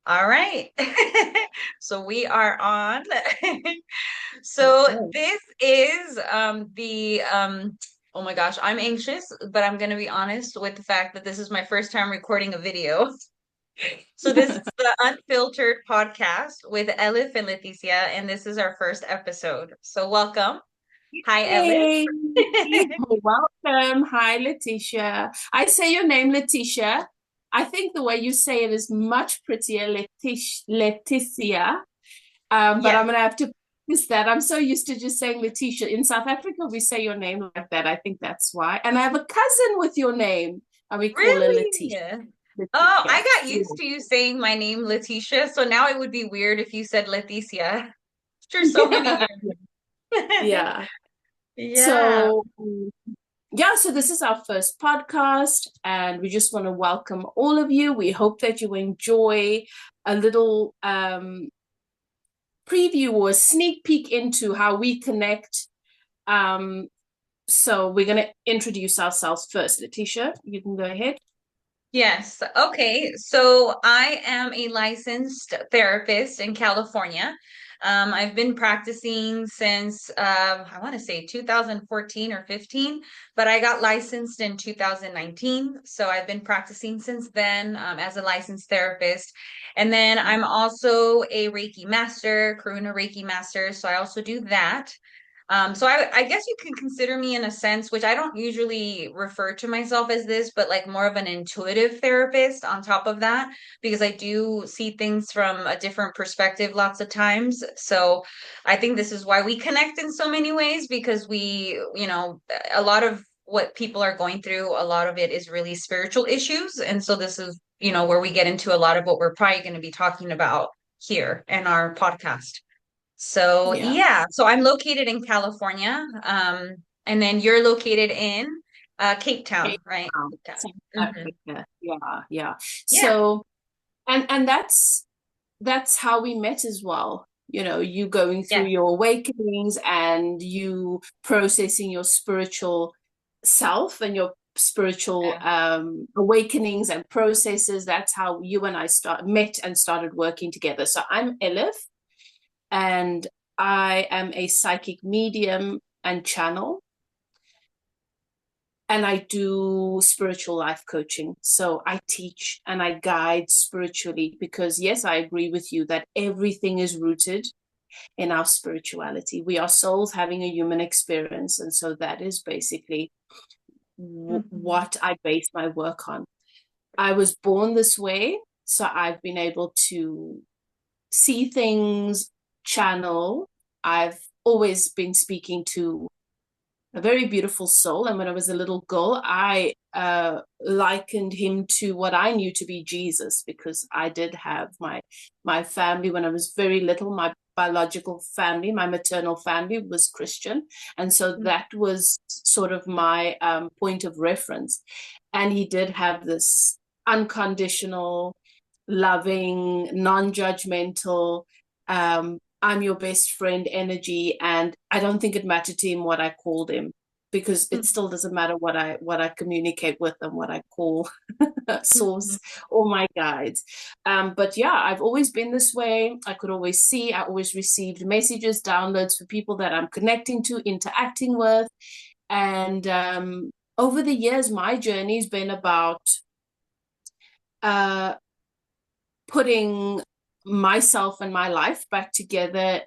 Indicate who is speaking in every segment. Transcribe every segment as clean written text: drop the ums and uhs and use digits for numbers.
Speaker 1: All right. So we are on. So
Speaker 2: Okay.
Speaker 1: this is the oh my gosh, I'm anxious, but I'm gonna be honest with the fact that this is my first time recording a video. So this is the Unfiltered podcast with Elif and Leticia, and this is our first episode. So welcome. Hi,
Speaker 2: Hey,
Speaker 1: Elif.
Speaker 2: welcome. Hi, Leticia. I say your name, Leticia. I think the way you say it is much prettier, Leticia. But I'm
Speaker 1: Yes.
Speaker 2: gonna have to practice that. I'm so used to just saying Leticia. In South Africa, we say your name like that. I think that's why. And I have a cousin with your name, and we call her Leticia.
Speaker 1: Really? Oh, I
Speaker 2: Leticia.
Speaker 1: got
Speaker 2: Yeah.
Speaker 1: used to you saying my name, Leticia, so now it would be weird if you said Leticia after so many years.
Speaker 2: Yeah.
Speaker 1: Yeah.
Speaker 2: So yeah, so this is our first podcast, and we just want to welcome all of you. We hope that you enjoy a little preview or a sneak peek into how we connect. Um, so we're going to introduce ourselves first. Leticia, you can go ahead.
Speaker 1: Yes. Okay. So I am a licensed therapist in California. I've been practicing since I want to say 2014 or 15, but I got licensed in 2019. So I've been practicing since then as a licensed therapist. And then I'm also a Reiki master, Karuna Reiki master. So I also do that. So I guess you can consider me in a sense, which I don't usually refer to myself as this, but like more of an intuitive therapist on top of that, because I do see things from a different perspective lots of times. So I think this is why we connect in so many ways, because a lot of what people are going through, a lot of it is really spiritual issues. And so this is, where we get into a lot of what we're probably going to be talking about here in our podcast. So
Speaker 2: Yeah.
Speaker 1: yeah, so I'm located in California, and then you're located in Cape Town,
Speaker 2: Cape
Speaker 1: right?
Speaker 2: Town,
Speaker 1: Cape Town.
Speaker 2: South
Speaker 1: Hmm.
Speaker 2: Africa. Yeah, yeah.
Speaker 1: Yeah,
Speaker 2: So and that's how we met as well. You know, you going through
Speaker 1: yeah,
Speaker 2: your awakenings and you processing your spiritual self and your spiritual
Speaker 1: yeah.
Speaker 2: awakenings and processes. That's how you and I met and started working together. So I'm Elif, and I am a psychic medium and channel, and I do spiritual life coaching. So I teach and I guide spiritually because, yes, I agree with you that everything is rooted in our spirituality. We are souls having a human experience. And so that is basically
Speaker 1: Mhm.
Speaker 2: what I base my work on. I was born this way. So I've been able to see things, channel. I've always been speaking to a very beautiful soul. And when I was a little girl, I likened him to what I knew to be Jesus, because I did have my family when I was very little. My biological family, my maternal family, was Christian, and so that was sort of my point of reference. And he did have this unconditional, loving, non-judgmental, I'm your best friend energy. And I don't think it mattered to him what I called him, because it still doesn't matter what I communicate with and what I call source or my guides. But yeah, I've always been this way. I could always see, I always received messages, downloads for people that I'm connecting to, interacting with. And over the years, my journey's been about uh, putting myself and my life back together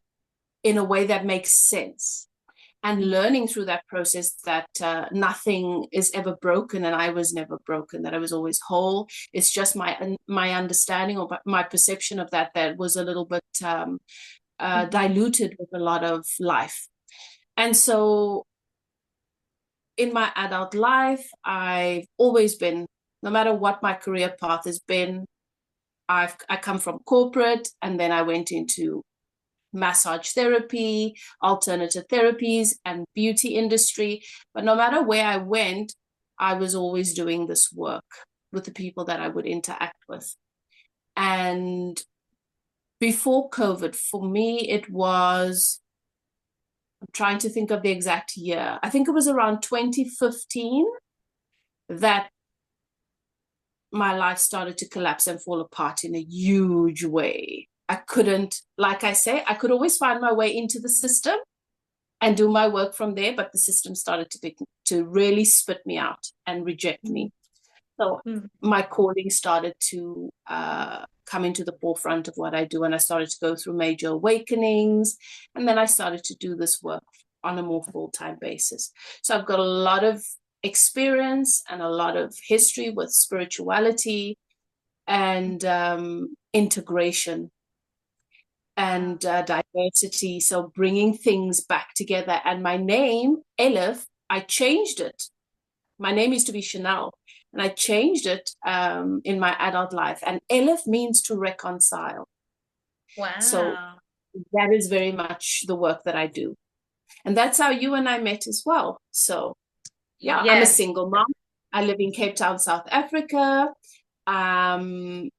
Speaker 2: in a way that makes sense, and learning through that process that nothing is ever broken, and I was never broken, that I was always whole. It's just my understanding or my perception of that was a little bit diluted with a lot of life. And so in my adult life, I've always been, no matter what my career path has been, I come from corporate, and then I went into massage therapy, alternative therapies, and beauty industry. But no matter where I went, I was always doing this work with the people that I would interact with. And before COVID, for me, it was, I'm trying to think of the exact year. I think it was around 2015 that my life started to collapse and fall apart in a huge way. I couldn't, like I say, I could always find my way into the system and do my work from there, but the system started to really spit me out and reject me. So
Speaker 1: Mhm.
Speaker 2: my calling started to come into the forefront of what I do, and I started to go through major awakenings, and then I started to do this work on a more full-time basis. So I've got a lot of experience and a lot of history with spirituality and integration
Speaker 1: Wow.
Speaker 2: and diversity. So bringing things back together. And my name, Elif, I changed it. My name used to be Chanel, and I changed it in my adult life. And Elif means to reconcile. So
Speaker 1: Wow.
Speaker 2: that is very much the work that I do. And that's how you and I met as well. So yeah, I'm a
Speaker 1: Yes.
Speaker 2: single mom. I live in Cape Town, South Africa. Um,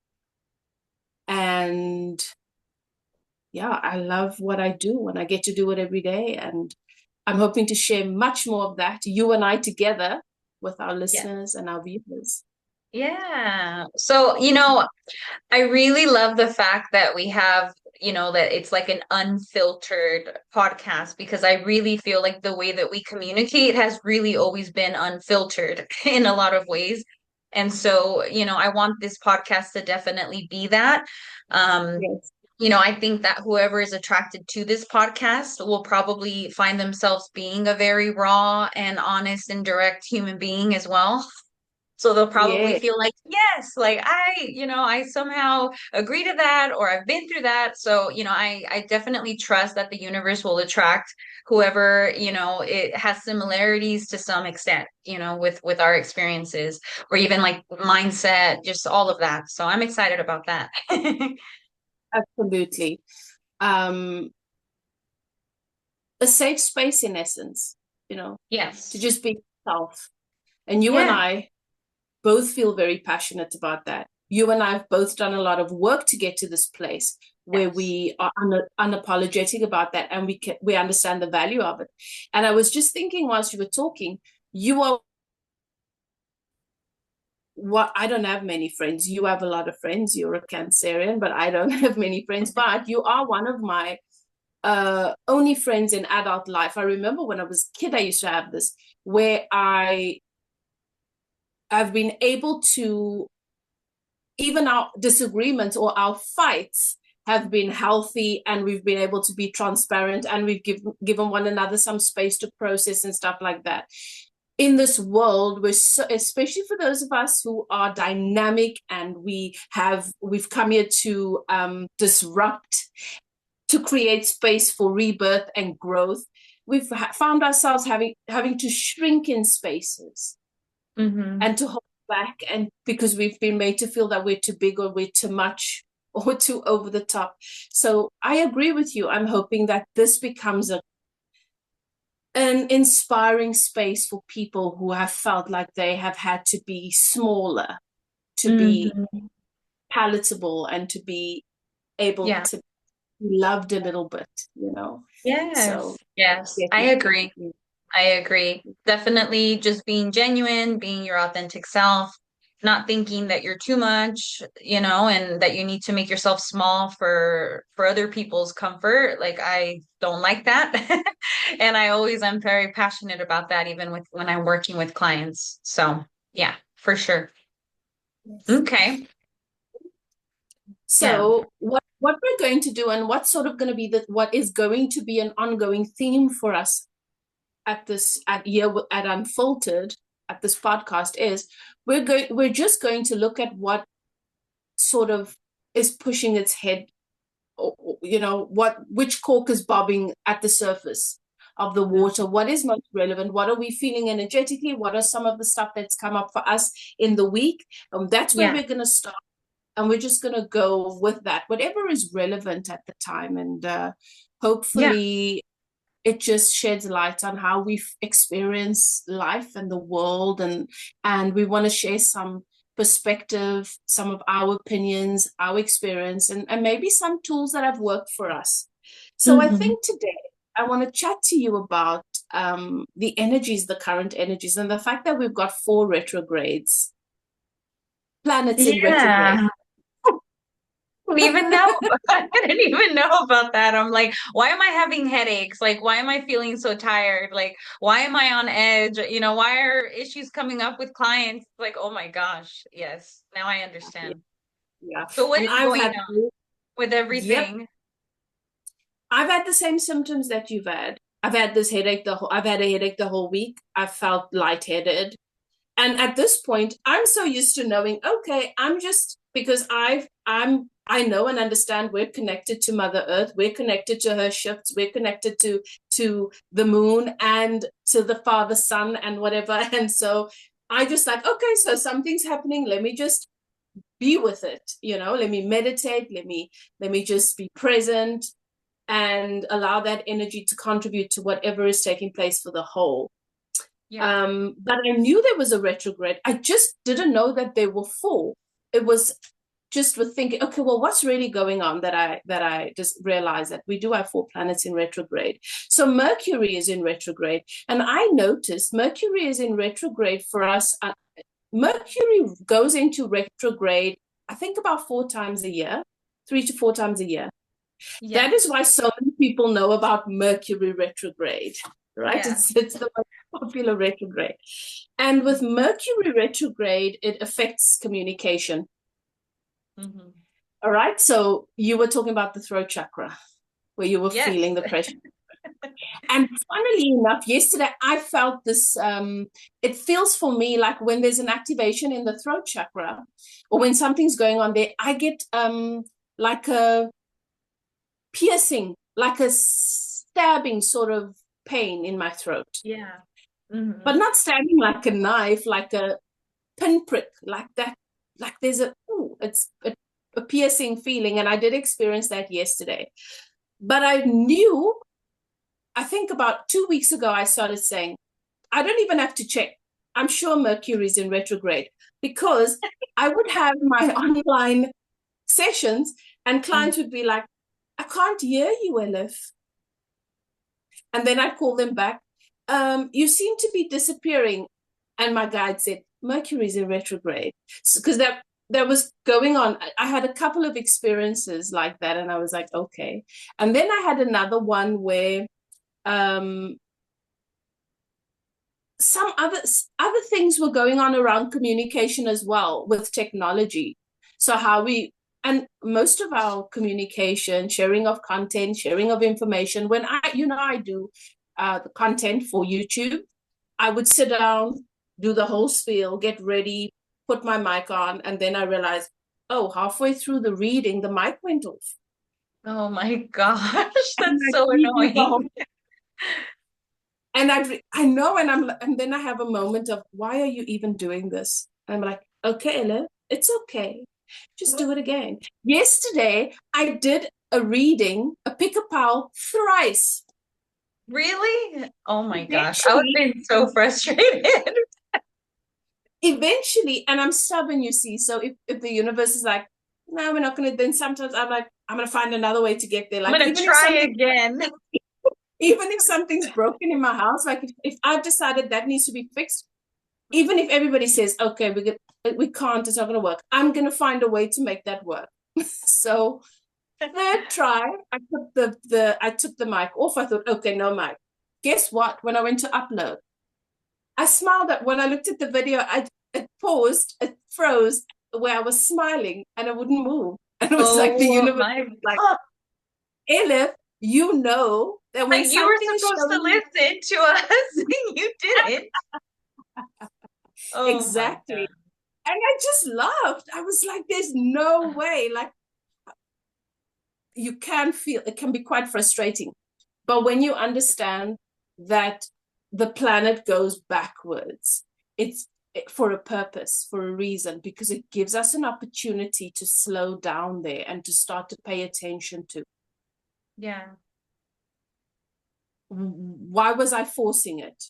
Speaker 2: and yeah, I love what I do and I get to do it every day. And I'm hoping to share much more of that, you and I together, with our
Speaker 1: Yes.
Speaker 2: listeners and our viewers.
Speaker 1: Yeah. So, I really love the fact that we have, that it's like an unfiltered podcast because I really feel like the way that we communicate has really always been unfiltered in a lot of ways. And so, I want this podcast to definitely be that. Um,
Speaker 2: Yes.
Speaker 1: I think that whoever is attracted to this podcast will probably find themselves being a very raw and honest and direct human being as well. So they'll probably
Speaker 2: Yeah.
Speaker 1: feel like, yes, like I somehow agree to that or I've been through that. So, I definitely trust that the universe will attract whoever, it has similarities to some extent, with our experiences or even like mindset, just all of that. So I'm excited about that.
Speaker 2: Absolutely. Um, a safe space in essence, to
Speaker 1: Yes.
Speaker 2: just be yourself. And you and
Speaker 1: Yeah.
Speaker 2: I both feel very passionate about that. You and I have both done a lot of work to get to this place where
Speaker 1: Yes.
Speaker 2: we are unapologetic about that and we understand the value of it. And I was just thinking whilst you were talking, you are what I don't have many friends. You have a lot of friends. You're a Cancerian, but I don't have many friends. But you are one of my only friends in adult life. I remember when I was a kid, I used to have this where I've been able to, even our disagreements or our fights have been healthy and we've been able to be transparent and we've given one another some space to process and stuff like that. In this world, especially for those of us who are dynamic and we've come here to disrupt, to create space for rebirth and growth, we've found ourselves having to shrink in spaces
Speaker 1: Hmm.
Speaker 2: and to hold back, and because we've been made to feel that we're too big or we're too much or too over the top. So I agree with you. I'm hoping that this becomes an inspiring space for people who have felt like they have had to be smaller, to be
Speaker 1: Hmm.
Speaker 2: palatable, and to be able
Speaker 1: Yeah.
Speaker 2: to be loved a little bit. So
Speaker 1: Yes. Yes. I
Speaker 2: definitely.
Speaker 1: agree. I agree. Definitely just being genuine, being your authentic self, not thinking that you're too much, and that you need to make yourself small for other people's comfort. Like I don't like that. And I always am very passionate about that even with when I'm working with clients. So, yeah, for sure.
Speaker 2: Yes.
Speaker 1: Okay. Yeah.
Speaker 2: So what we're going to do and what's sort of going to be what is going to be an ongoing theme for us at Unfiltered at this podcast is we're just going to look at what sort of is pushing its head, which cork is bobbing at the surface of the
Speaker 1: Mhm.
Speaker 2: water, what is most relevant, what are we feeling energetically, what are some of the stuff that's come up for us in the week. That's where
Speaker 1: Yeah.
Speaker 2: we're going to start, and we're just going to go with that, whatever is relevant at the time. And
Speaker 1: Yeah.
Speaker 2: hopefully it just sheds light on how we've experienced life and the world, and we want to share some perspective, some of our opinions, our experience, and maybe some tools that have worked for us. So I
Speaker 1: Hmm.
Speaker 2: think today I want to chat to you about the current energies, and the fact that we've got 4 retrogrades planets in retrograde.
Speaker 1: Yeah. Didn't even know. I didn't even know about that. I'm like, why am I having headaches? Like, why am I feeling so tired? Like, why am I on edge? Why are issues coming up with clients? Like, oh my gosh. Yes, now I
Speaker 2: Yeah,
Speaker 1: understand.
Speaker 2: yeah.
Speaker 1: So what
Speaker 2: And
Speaker 1: is going on with
Speaker 2: yep,
Speaker 1: everything?
Speaker 2: I've had the same symptoms that you've had. I've had a headache the whole week. I've felt lightheaded. And at this point, I'm so used to knowing, okay, I'm just because I know and understand we're connected to Mother Earth, we're connected to her shifts, we're connected to the moon and to the Father Sun and whatever. And so I just like, okay, so something's happening. Let me just be with it, let me meditate, let me just be present and allow that energy to contribute to whatever is taking place for the whole.
Speaker 1: Yeah.
Speaker 2: But I knew there was a retrograde. I just didn't know that there were four. It was just with thinking, okay, well, what's really going on that I just realized that we do have four planets in retrograde. So Mercury is in retrograde, and I noticed Mercury is in retrograde for us. Mercury goes into retrograde, I think about 4 times a year, 3 to 4 times a year.
Speaker 1: Yeah.
Speaker 2: That is why so many people know about Mercury retrograde, right?
Speaker 1: Yeah.
Speaker 2: It's the most popular retrograde. And with Mercury retrograde, it affects communication.
Speaker 1: Mm-hmm.
Speaker 2: All right. So you were talking about the throat chakra, where you were
Speaker 1: Yes.
Speaker 2: feeling the pressure. And funnily enough, yesterday I felt this. It feels for me like when there's an activation in the throat chakra, or when something's going on there, I get like a piercing, like a stabbing sort of pain in my throat,
Speaker 1: Yeah.
Speaker 2: but
Speaker 1: Mm-hmm.
Speaker 2: not stabbing like a knife, like a pinprick, like that. Like there's it's a piercing feeling, and I did experience that yesterday. But I knew, I think about 2 weeks ago, I started saying, I don't even have to check. I'm sure Mercury's in retrograde, because I would have my online sessions and clients would be like, I can't hear you, Elif. And then I'd call them back. You seem to be disappearing. And my guide said, Mercury's in retrograde. Because that was going on. I had a couple of experiences like that, and I was like, okay. And then I had another one where um, some other things were going on around communication as well with technology. So how we and most of our communication, sharing of content, sharing of information. When I do the content for YouTube, I would sit down, do the whole spiel, get ready, put my mic on, and then I realized, oh, halfway through the reading, the mic went off.
Speaker 1: Oh my gosh,
Speaker 2: And
Speaker 1: that's
Speaker 2: I
Speaker 1: so
Speaker 2: redo the whole
Speaker 1: annoying.
Speaker 2: and I know, and then I have a moment of, why are you even doing this? And I'm like, okay, Ella, it's okay. Just do it again. Yesterday, I did a reading, a pick a pal thrice.
Speaker 1: Really? Oh my gosh. I would
Speaker 2: Eventually,
Speaker 1: have been so frustrated.
Speaker 2: eventually, and I'm stubborn, you see. So if the universe is like, no, we're not gonna, then sometimes I'm like, I'm gonna find another way to get there.
Speaker 1: I'm
Speaker 2: Like
Speaker 1: gonna try again.
Speaker 2: even if something's broken in my house, like if I've decided that needs to be fixed, even if everybody says, okay, we can't, it's not going to work, I'm going to find a way to make that work. So third try, I took the mic off. I thought, okay, no mic. Guess what? When I went to upload, I smiled at when I looked at the video. It paused, it froze where I was smiling and I wouldn't move. And it was like the
Speaker 1: Oh
Speaker 2: universe
Speaker 1: my
Speaker 2: was like,
Speaker 1: God.
Speaker 2: Elif, you know that when
Speaker 1: Like you were
Speaker 2: something is
Speaker 1: supposed to
Speaker 2: showing you
Speaker 1: listen to us and you didn't. Oh my
Speaker 2: exactly.
Speaker 1: God.
Speaker 2: And I just laughed. I was like, there's no way. Like, you can feel it can be quite frustrating. But when you understand that the planet goes backwards, it's for a purpose, for a reason, because it gives us an opportunity to slow down there and to start to pay attention to,
Speaker 1: Yeah.
Speaker 2: why was I forcing it?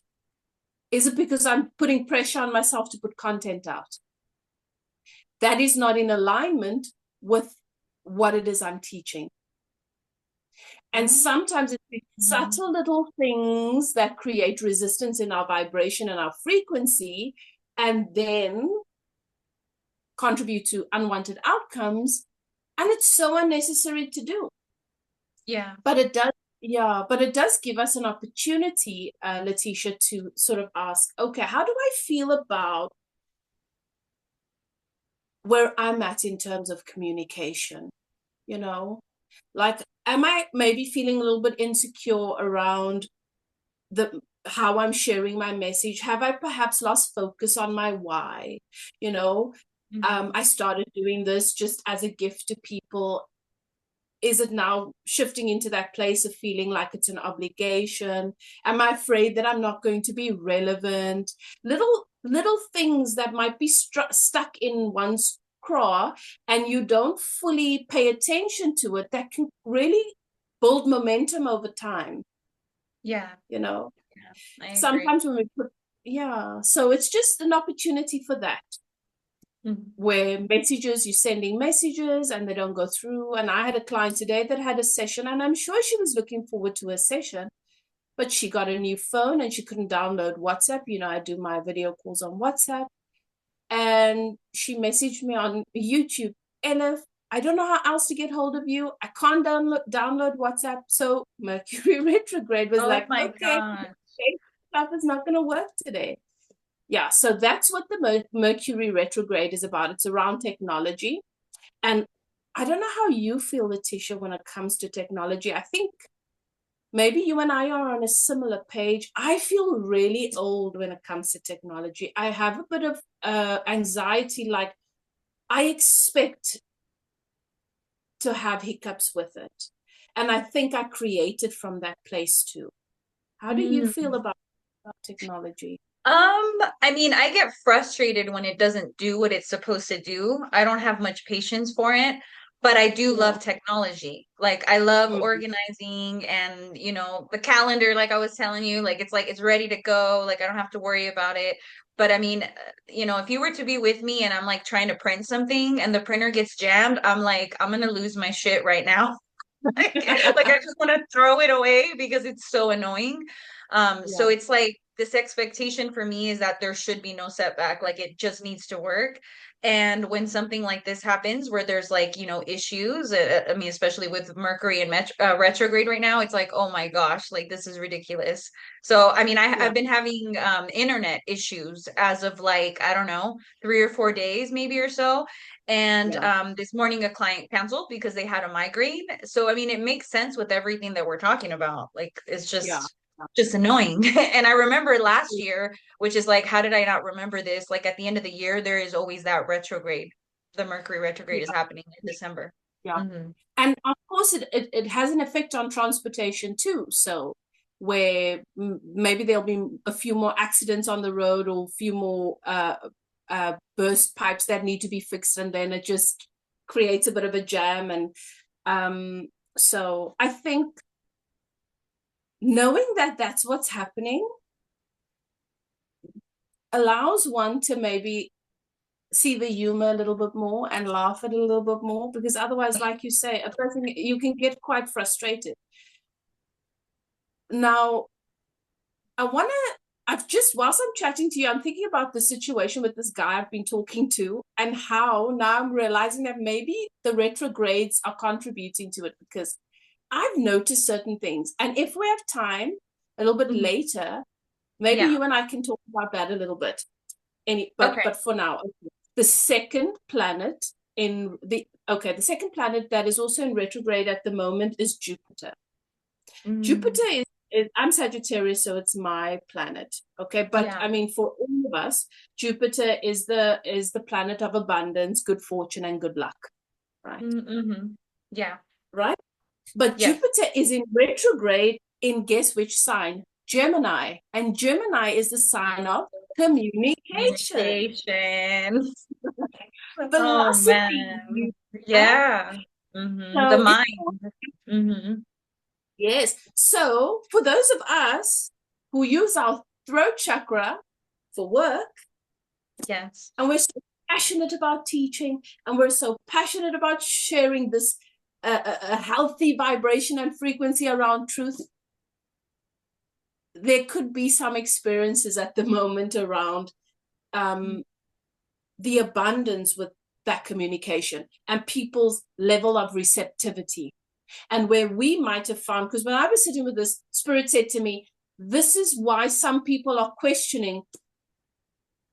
Speaker 2: Is it because I'm putting pressure on myself to put content out? That is not in alignment with what it is I'm teaching. And sometimes it's
Speaker 1: Mm-hmm.
Speaker 2: subtle little things that create resistance in our vibration and our frequency, and then contribute to unwanted outcomes, and it's so unnecessary to do.
Speaker 1: Yeah.
Speaker 2: But it does, yeah, but it does give us an opportunity, Leticia, to sort of ask, okay, how do I feel about where I'm at in terms of communication? You know, like, am I maybe feeling a little bit insecure around the how I'm sharing my message? Have I perhaps lost focus on my why? You know,
Speaker 1: Mm-hmm.
Speaker 2: I started doing this just as a gift to people. Is it now shifting into that place of feeling like it's an obligation? Am I afraid that I'm not going to be relevant? Little things that might be stuck in one's craw, and you don't fully pay attention to it, that can really build momentum over time,
Speaker 1: Yeah.
Speaker 2: you know.
Speaker 1: Yeah. I agree.
Speaker 2: Sometimes when we put, yeah, so it's just an opportunity for that,
Speaker 1: Mm-hmm.
Speaker 2: where messages, you're sending messages and they don't go through. And I had a client today that had a session, and I'm sure she was looking forward to a session, but she got a new phone and she couldn't download WhatsApp. You know, I do my video calls on WhatsApp. And she messaged me on YouTube, Elif, I don't know how else to get hold of you. I can't download WhatsApp. So Mercury retrograde was
Speaker 1: Oh
Speaker 2: like,
Speaker 1: my
Speaker 2: okay,
Speaker 1: God.
Speaker 2: stuff is not going to work today. Yeah, so that's what the Mercury retrograde is about. It's around technology. And I don't know how you feel, Leticia, when it comes to technology. I think maybe you and I are on a similar page. I feel really old when it comes to technology. I have a bit of anxiety, like I expect to have hiccups with it. And I think I created from that place too. How do you feel
Speaker 1: Mm.
Speaker 2: about technology?
Speaker 1: I mean, I get frustrated when it doesn't do what it's supposed to do. I don't have much patience for it, but I do
Speaker 2: Yeah.
Speaker 1: love technology. Like I love
Speaker 2: Mm-hmm.
Speaker 1: organizing and, the calendar, like I was telling you, like it's ready to go. Like I don't have to worry about it. But I mean, if you were to be with me and I'm like trying to print something and the printer gets jammed, I'm like, I'm gonna lose my shit right now. Like I just want to throw it away because it's so annoying. So
Speaker 2: Yeah.
Speaker 1: it's like this expectation for me is that there should be no setback, like it just needs to work. And when something like this happens where there's like, issues, I mean, especially with Mercury and retrograde right now, it's like, oh my gosh, like this is ridiculous. So, I mean,
Speaker 2: Yeah.
Speaker 1: I've been having internet issues as of like, I don't know, 3 or 4 days maybe or so. And
Speaker 2: Yeah.
Speaker 1: this morning, a client canceled because they had a migraine. So, I mean, it makes sense with everything that we're talking about. Like, it's
Speaker 2: Yeah.
Speaker 1: just annoying. And I remember last year, which is like, how did I not remember this? Like, at the end of the year, there is always that retrograde. The Mercury retrograde is
Speaker 2: Yeah.
Speaker 1: happening in December.
Speaker 2: Yeah.
Speaker 1: Hmm.
Speaker 2: And of course, it has an effect on transportation too. So, where maybe there'll be a few more accidents on the road, or a few more burst pipes that need to be fixed, and then it just creates a bit of a jam. And so, I think knowing that that's what's happening allows one to maybe see the humor a little bit more and laugh at it a little bit more, because otherwise, like you say, a person, you can get quite frustrated. Now, I want to, I've just, whilst I'm chatting to you, I'm thinking about the situation with this guy I've been talking to, and how now I'm realizing that maybe the retrogrades are contributing to it, because I've noticed certain things. And if we have time a little bit
Speaker 1: Hmm.
Speaker 2: later, maybe
Speaker 1: Yeah.
Speaker 2: you and I can talk about that a little bit.
Speaker 1: Okay.
Speaker 2: But for now, okay. The second planet the second planet that is also in retrograde at the moment is Jupiter.
Speaker 1: Mm.
Speaker 2: Jupiter I'm Sagittarius, so it's my planet. Okay, but
Speaker 1: Yeah.
Speaker 2: I mean, for all of us, Jupiter is the planet of abundance, good fortune, and good luck, right?
Speaker 1: Mm-hmm. Yeah.
Speaker 2: Right. But
Speaker 1: Yes.
Speaker 2: Jupiter is in retrograde in, guess which sign? Gemini, and Gemini is the sign of communication,
Speaker 1: Communication. Oh
Speaker 2: philosophy.
Speaker 1: man. Yeah. Hmm. The
Speaker 2: So it's
Speaker 1: mind. Hmm.
Speaker 2: Yes. So for those of us who use our throat chakra for work,
Speaker 1: Yes.
Speaker 2: and we're so passionate about teaching, and we're so passionate about sharing this a healthy vibration and frequency around truth, there could be some experiences at the moment around the abundance with that communication and people's level of receptivity. And where we might have found, because when I was sitting with this, Spirit said to me, this is why some people are questioning,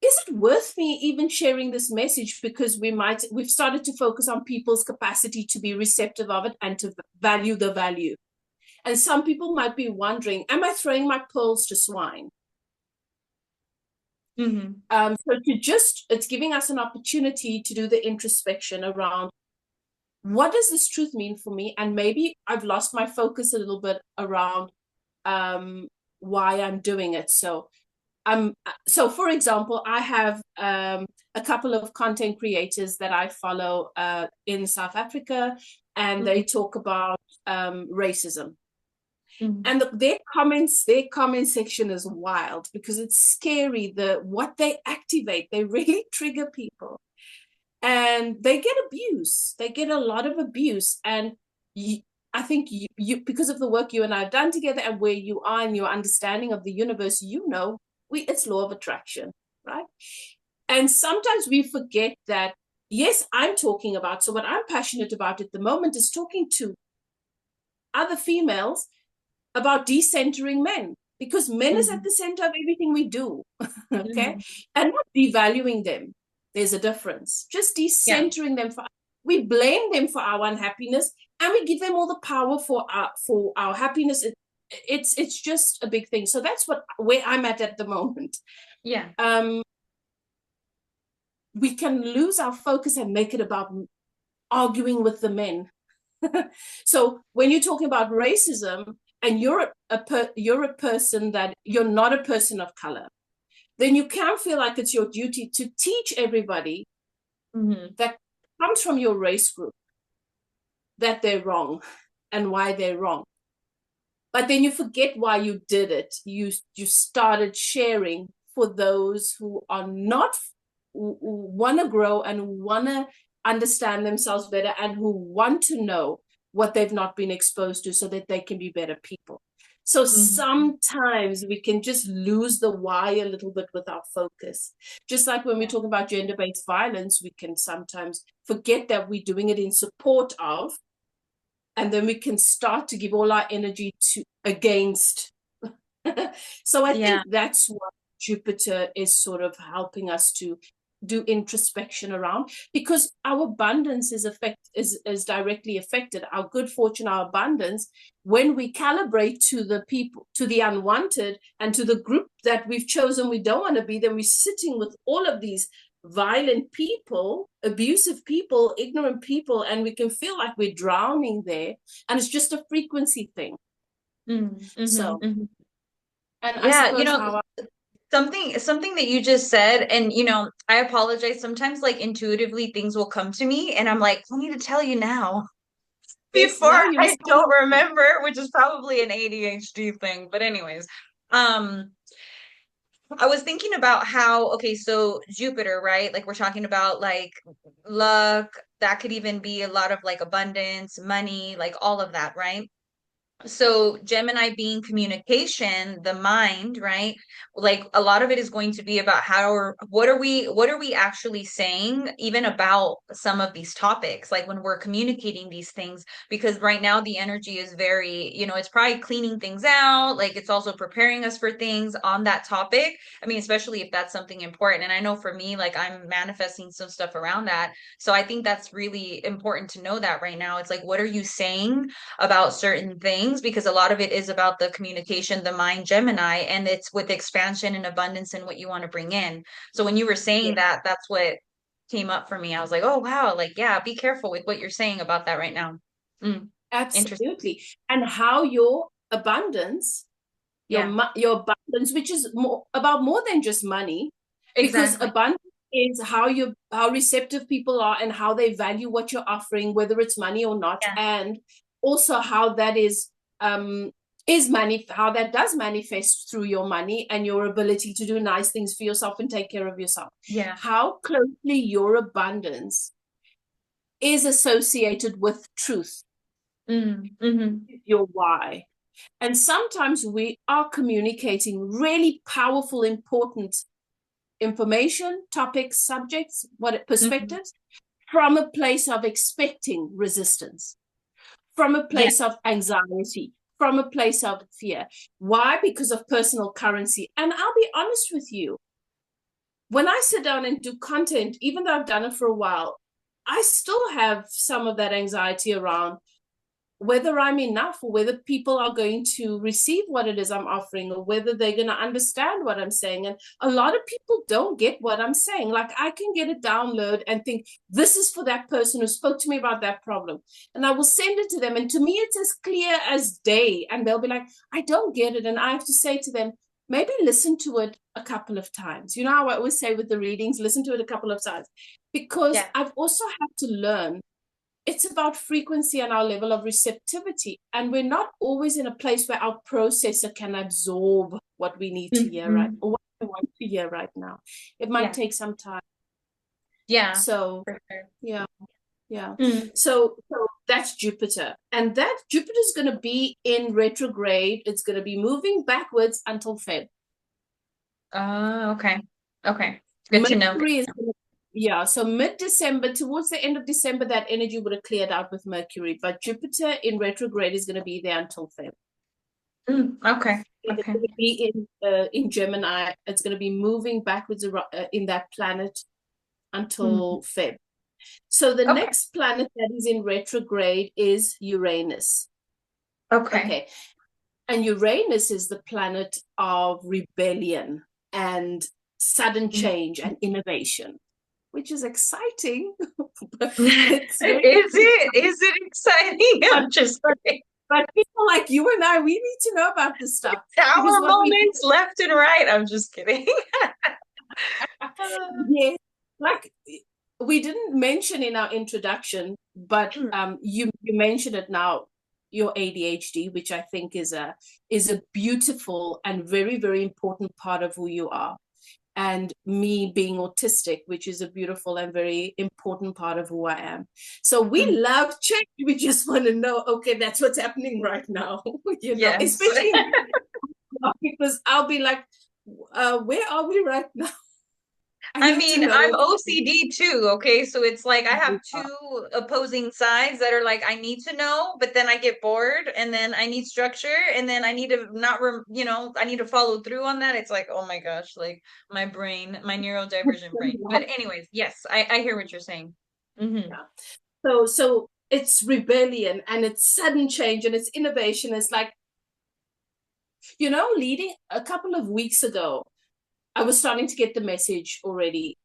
Speaker 2: is it worth me even sharing this message? Because we've started to focus on people's capacity to be receptive of it and to value the value. And some people might be wondering, am I throwing my pearls to swine?
Speaker 1: Mm-hmm.
Speaker 2: It's giving us an opportunity to do the introspection around, what does this truth mean for me? And maybe I've lost my focus a little bit around why I'm doing it. So for example, I have a couple of content creators that I follow in South Africa, and they talk about racism.
Speaker 1: Mm-hmm.
Speaker 2: And their comment section is wild because it's scary. What they activate, they really trigger people, and they get abuse. They get a lot of abuse, and I think you because of the work you and I have done together, and where you are in your understanding of the universe, it's law of attraction, right? And sometimes we forget that. Yes, I'm talking about. So what I'm passionate about at the moment is talking to other females about decentering men, because men is at the center of everything we do. Okay.
Speaker 1: Mm-hmm.
Speaker 2: And not devaluing them. There's a difference. Just
Speaker 1: Yeah.
Speaker 2: decentering them. We blame them for our unhappiness, and we give them all the power for our happiness. It's just a big thing. So that's where I'm at the moment.
Speaker 1: Yeah.
Speaker 2: We can lose our focus and make it about arguing with the men. So when you're talking about racism, and you're a person that you're not a person of color, then you can feel like it's your duty to teach everybody that comes from your race group that they're wrong and why they're wrong. But then you forget why you did it. You started sharing for those who are not, who want to grow and want to understand themselves better, and who want to know what they've not been exposed to so that they can be better people. So sometimes we can just lose the why a little bit with our focus. Just like when we talk about gender-based violence, we can sometimes forget that we're doing it in support of, and then we can start to give all our energy to against. So I think that's what Jupiter is sort of helping us to do introspection around, because our abundance is directly affected. Our good fortune, our abundance, when we calibrate to the people, to the unwanted, and to the group that we've chosen we don't want to be, then we're sitting with all of these violent people, abusive people, ignorant people, and we can feel like we're drowning there, and it's just a frequency thing. So and I
Speaker 1: Yeah,
Speaker 2: suppose how
Speaker 1: something that you just said, and I apologize. Sometimes like intuitively things will come to me and I'm like, I need to tell you now
Speaker 2: yes,
Speaker 1: before
Speaker 2: now you
Speaker 1: I
Speaker 2: must
Speaker 1: don't remember, which is probably an ADHD thing. But anyways, um I was thinking about how, okay, so Jupiter, right? Like we're talking about like luck, that could even be a lot of like abundance, money, like all of that, right? So Gemini being communication, the mind, right? Like a lot of it is going to be about what are we actually saying even about some of these topics, like when we're communicating these things, because right now the energy is very, it's probably cleaning things out, like it's also preparing us for things on that topic. I mean, especially if that's something important. And I know for me, like I'm manifesting some stuff around that. So I think that's really important to know that right now. It's like, what are you saying about certain things, because a lot of it is about the communication, the mind, Gemini, and it's with expansion and abundance and what you want to bring in. So when you were saying that, that's what came up for me. I was like, oh wow, like yeah, be careful with what you're saying about that right now. Interesting.
Speaker 2: absolutely. And how your abundance,
Speaker 1: Yeah,
Speaker 2: your abundance, which is more than just money, because
Speaker 1: exactly.
Speaker 2: abundance is how receptive people are and how they value what you're offering, whether it's money or not,
Speaker 1: Yeah,
Speaker 2: and also how that money, how that does manifest through your money and your ability to do nice things for yourself and take care of yourself.
Speaker 1: yeah.
Speaker 2: How closely your abundance is associated with truth, your why. And sometimes we are communicating really powerful, important information, topics, subjects, perspectives. from a place of expecting resistance, from a
Speaker 1: Yeah.
Speaker 2: place of anxiety, from a place of fear. Why? Because of personal currency. And I'll be honest with you, when I sit down and do content, even though I've done it for a while, I still have some of that anxiety around whether I'm enough, or whether people are going to receive what it is I'm offering, or whether they're going to understand what I'm saying. And a lot of people don't get what I'm saying. Like, I can get a download and think, this is for that person who spoke to me about that problem. And I will send it to them. And to me, it's as clear as day. And they'll be like, I don't get it. And I have to say to them, maybe listen to it a couple of times. You know how I always say with the readings, listen to it a couple of times. Because
Speaker 1: Yeah.
Speaker 2: I've also had to learn it's about frequency and our level of receptivity. And we're not always in a place where our processor can absorb what we need to hear right,
Speaker 1: Mhm.
Speaker 2: or what we want to hear right now. It might
Speaker 1: Yeah.
Speaker 2: take some time.
Speaker 1: Yeah.
Speaker 2: So,
Speaker 1: For sure.
Speaker 2: yeah, yeah.
Speaker 1: Mm.
Speaker 2: So that's Jupiter. And that Jupiter is going to be in retrograde. It's going to be moving backwards until Feb.
Speaker 1: Okay. Okay. Good to know.
Speaker 2: Mercury is going to Yeah, so mid-December, towards the end of December, that energy would have cleared out with Mercury. But Jupiter in retrograde is going to be there until Feb.
Speaker 1: Okay.
Speaker 2: It's
Speaker 1: Okay.
Speaker 2: going to be in Gemini. It's going to be moving backwards in that planet
Speaker 1: Mm.
Speaker 2: until Feb. So the
Speaker 1: Okay.
Speaker 2: next planet that is in retrograde is Uranus.
Speaker 1: Okay.
Speaker 2: Okay. And Uranus is the planet of rebellion and sudden
Speaker 1: Mm.
Speaker 2: change and innovation, which is exciting. It's very
Speaker 1: Is it? Is it exciting?
Speaker 2: but,
Speaker 1: I'm just
Speaker 2: but
Speaker 1: kidding.
Speaker 2: but people like you and I, we need to know about this stuff, because
Speaker 1: Tower
Speaker 2: what we
Speaker 1: moments left and right. I'm just kidding.
Speaker 2: yeah, like we didn't mention in our introduction, but you mentioned it now, your ADHD, which I think is a beautiful and very, very important part of who you are. And me being autistic, which is a beautiful and very important part of who I am. So we love change. We just want to know, okay, that's what's happening right now,
Speaker 1: Yes.
Speaker 2: especially because I'll be like, where are we right now? I
Speaker 1: I
Speaker 2: need to
Speaker 1: mean,
Speaker 2: know
Speaker 1: I'm
Speaker 2: what's
Speaker 1: OCD too, okay? So it's like I have
Speaker 2: happening.
Speaker 1: two opposing sides that are like I need to know, but then I get bored and then I need structure and then I need to not I need to follow through on that. It's like, oh my gosh, like my brain, my neurodivergent brain. But anyways, yes, I hear what you're saying. Mm-hmm.
Speaker 2: Yeah. So it's rebellion and it's sudden change and it's innovation. It's like, leading a couple of weeks ago, I was starting to get the message already.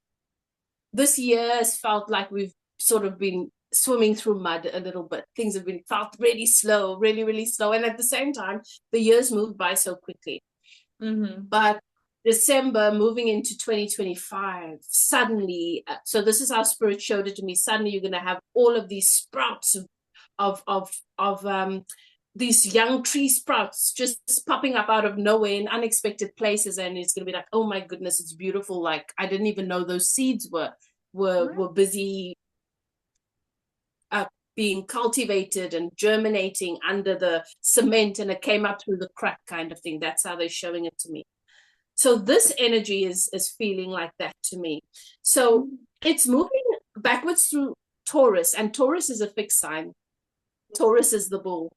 Speaker 2: This year has felt like we've sort of been swimming through mud a little bit. Things have been felt really slow, really, really slow. And at the same time, the years moved by so quickly.
Speaker 1: Mm-hmm.
Speaker 2: But December, moving into 2025, suddenly, so this is how Spirit showed it to me. Suddenly, you're going to have all of these sprouts of these young tree sprouts just popping up out of nowhere in unexpected places, and it's going to be like, oh my goodness, it's beautiful. Like, I didn't even know those seeds were busy being cultivated and germinating under the cement, and it came up through the crack, kind of thing. That's how they're showing it to me. So this energy is feeling like that to me. So it's moving backwards through Taurus, and Taurus is a fixed sign. Taurus is the bull,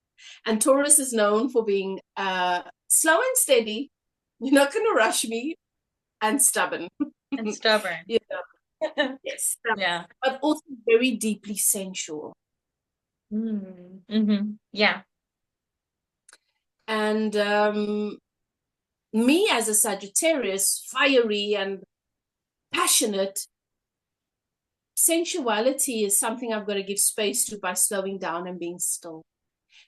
Speaker 2: and Taurus is known for being slow and steady. You're not going to rush me, and stubborn.
Speaker 1: And stubborn.
Speaker 2: Yeah, yes,
Speaker 1: Yeah.
Speaker 2: but also very deeply sensual.
Speaker 1: Mm-hmm. Yeah.
Speaker 2: And me as a Sagittarius, fiery and passionate, sensuality is something I've got to give space to by slowing down and being still.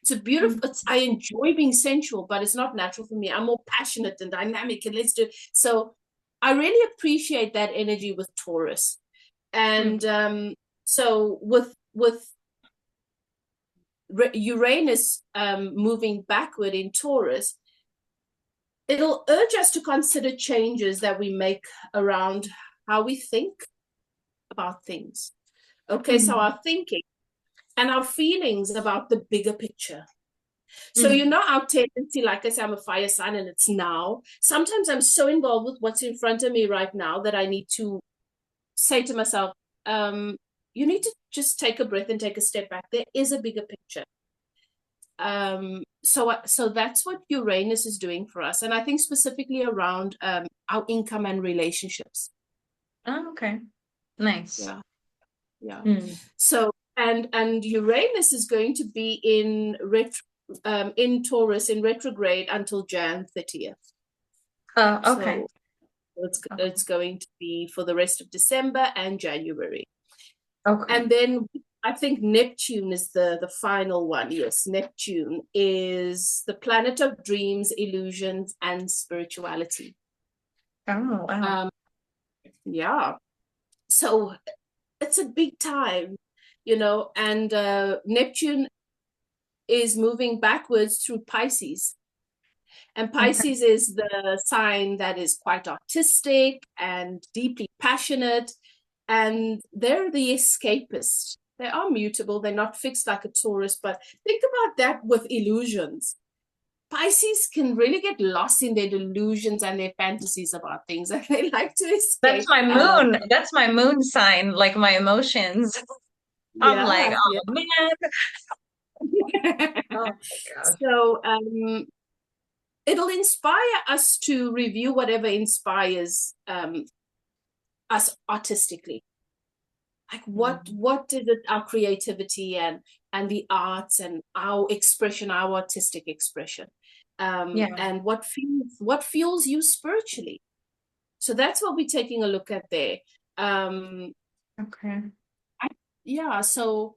Speaker 2: It's a beautiful, I enjoy being sensual, but it's not natural for me. I'm more passionate and dynamic, and let's do. So I really appreciate that energy with Taurus. And so with Uranus moving backward in Taurus, it'll urge us to consider changes that we make around how we think about things. Okay, so our thinking and our feelings about the bigger picture. So, our tendency, like I say, I'm a fire sign and it's now. Sometimes I'm so involved with what's in front of me right now that I need to say to myself, you need to just take a breath and take a step back. There is a bigger picture. So that's what Uranus is doing for us, and I think specifically around our income and relationships.
Speaker 1: Oh, okay. Nice.
Speaker 2: Yeah, yeah.
Speaker 1: Mm.
Speaker 2: So and Uranus is going to be in Taurus in retrograde until Jan 30th.
Speaker 1: Okay.
Speaker 2: So it's going to be for the rest of December and January.
Speaker 1: Okay.
Speaker 2: And then I think Neptune is the final one. Yes, Neptune is the planet of dreams, illusions, and spirituality.
Speaker 1: Oh, wow.
Speaker 2: Yeah. So it's a big time, and Neptune is moving backwards through Pisces. And
Speaker 1: Okay.
Speaker 2: Pisces is the sign that is quite artistic and deeply passionate. And they're the escapist. They are mutable. They're not fixed like a Taurus. But think about that with illusions. Pisces can really get lost in their delusions and their fantasies about things. And they like to
Speaker 1: That's
Speaker 2: escape.
Speaker 1: my moon. That's my moon sign, like my emotions. I'm like,
Speaker 2: Yeah, yeah.
Speaker 1: oh man. Oh my gosh.
Speaker 2: So it'll inspire us to review whatever inspires us artistically. Like what is it, our creativity and the arts and our expression, our artistic expression,
Speaker 1: Yeah.
Speaker 2: and what fuels you spiritually. So that's what we're taking a look at there.
Speaker 1: Okay.
Speaker 2: I, yeah, so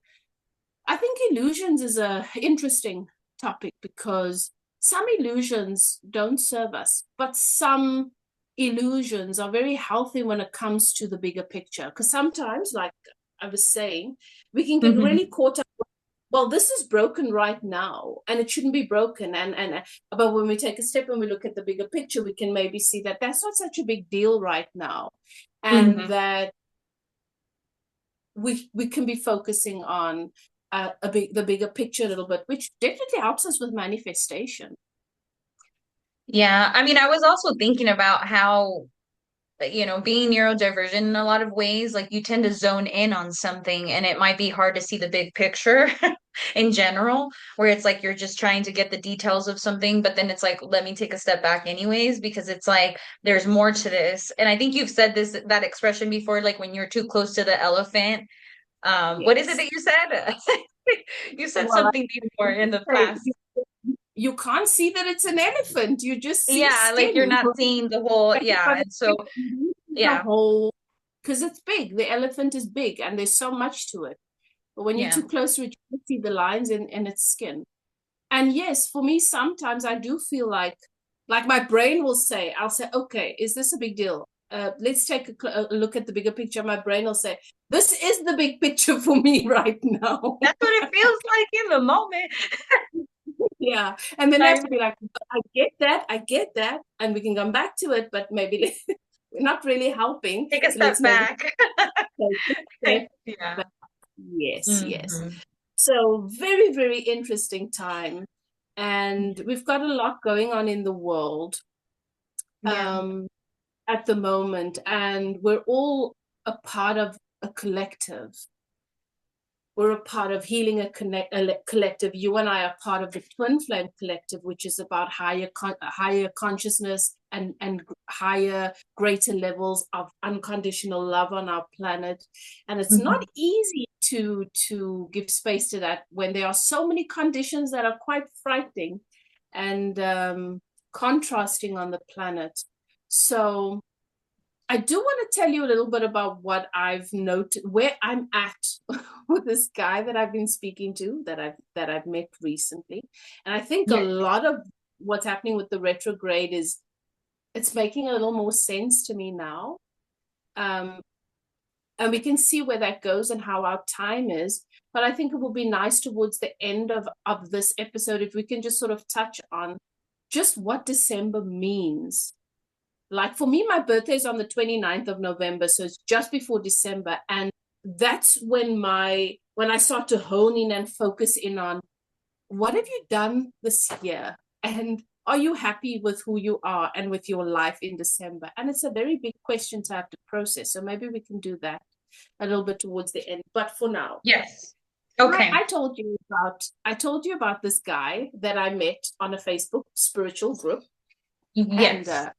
Speaker 2: I think illusions is a interesting topic because some illusions don't serve us, but some illusions are very healthy when it comes to the bigger picture. Because sometimes, like I was saying, we can get
Speaker 1: Hmm.
Speaker 2: really caught up. Well, this is broken right now, and it shouldn't be broken. And but when we take a step and we look at the bigger picture, we can maybe see that that's not such a big deal right now, and
Speaker 1: Hmm.
Speaker 2: that we can be focusing on the bigger picture a little bit, which definitely helps us with manifestation.
Speaker 1: Yeah. I mean, I was also thinking about how, being neurodivergent in a lot of ways, like you tend to zone in on something and it might be hard to see the big picture in general, where it's like you're just trying to get the details of something, but then it's like, let me take a step back anyways, because it's like there's more to this. And I think you've said that expression before, like when you're too close to the elephant. What is it
Speaker 2: Yes.
Speaker 1: that you said? You said
Speaker 2: Well,
Speaker 1: something before in the past.
Speaker 2: you can't see that it's an elephant. You just see
Speaker 1: Yeah, like you're
Speaker 2: skin.
Speaker 1: not seeing the whole, yeah. And so,
Speaker 2: The
Speaker 1: yeah,
Speaker 2: whole, because it's big. The elephant is big and there's so much to it. But when you're
Speaker 1: yeah.
Speaker 2: too close to it, you can see the lines in its skin. And yes, for me, sometimes I do feel like my brain will say, I'll say, okay, is this a big deal? Let's take a look at the bigger picture. My brain will say, this is the big picture for me right now.
Speaker 1: That's what it feels like in the moment.
Speaker 2: Yeah. And then I have
Speaker 1: I
Speaker 2: to be like, I get that. And we can come back to it, but maybe we're not really helping.
Speaker 1: take a
Speaker 2: So let's
Speaker 1: step
Speaker 2: maybe
Speaker 1: back.
Speaker 2: take a step
Speaker 1: Yeah.
Speaker 2: back. Yes, yes.
Speaker 1: Hmm.
Speaker 2: So very, very interesting time. And we've got a lot going on in the world
Speaker 1: Yeah.
Speaker 2: at the moment. And we're all a part of a collective. We're a part of healing a collective. You and I are part of the Twin Flame Collective, which is about higher consciousness and higher, greater levels of unconditional love on our planet. And it's not
Speaker 1: Hmm.
Speaker 2: easy to give space to that when there are so many conditions that are quite frightening and contrasting on the planet. So I do want to tell you a little bit about what I've noted, where I'm at with this guy that I've been speaking to, that I've met recently. And I think a
Speaker 1: Yeah.
Speaker 2: lot of what's happening with the retrograde is it's making a little more sense to me now. Um, and we can see where that goes and how our time is. But I think it will be nice towards the end of this episode if we can just sort of touch on just what December means. Like for me, my birthday is on the 29th of November, so it's just before December. And that's when I start to hone in and focus in on what have you done this year? And are you happy with who you are and with your life in December? And it's a very big question to have to process. So maybe we can do that. a little bit towards the end. But for now,
Speaker 1: Yes. Okay.
Speaker 2: I told you about this guy that I met on a Facebook spiritual group, and
Speaker 1: Yes.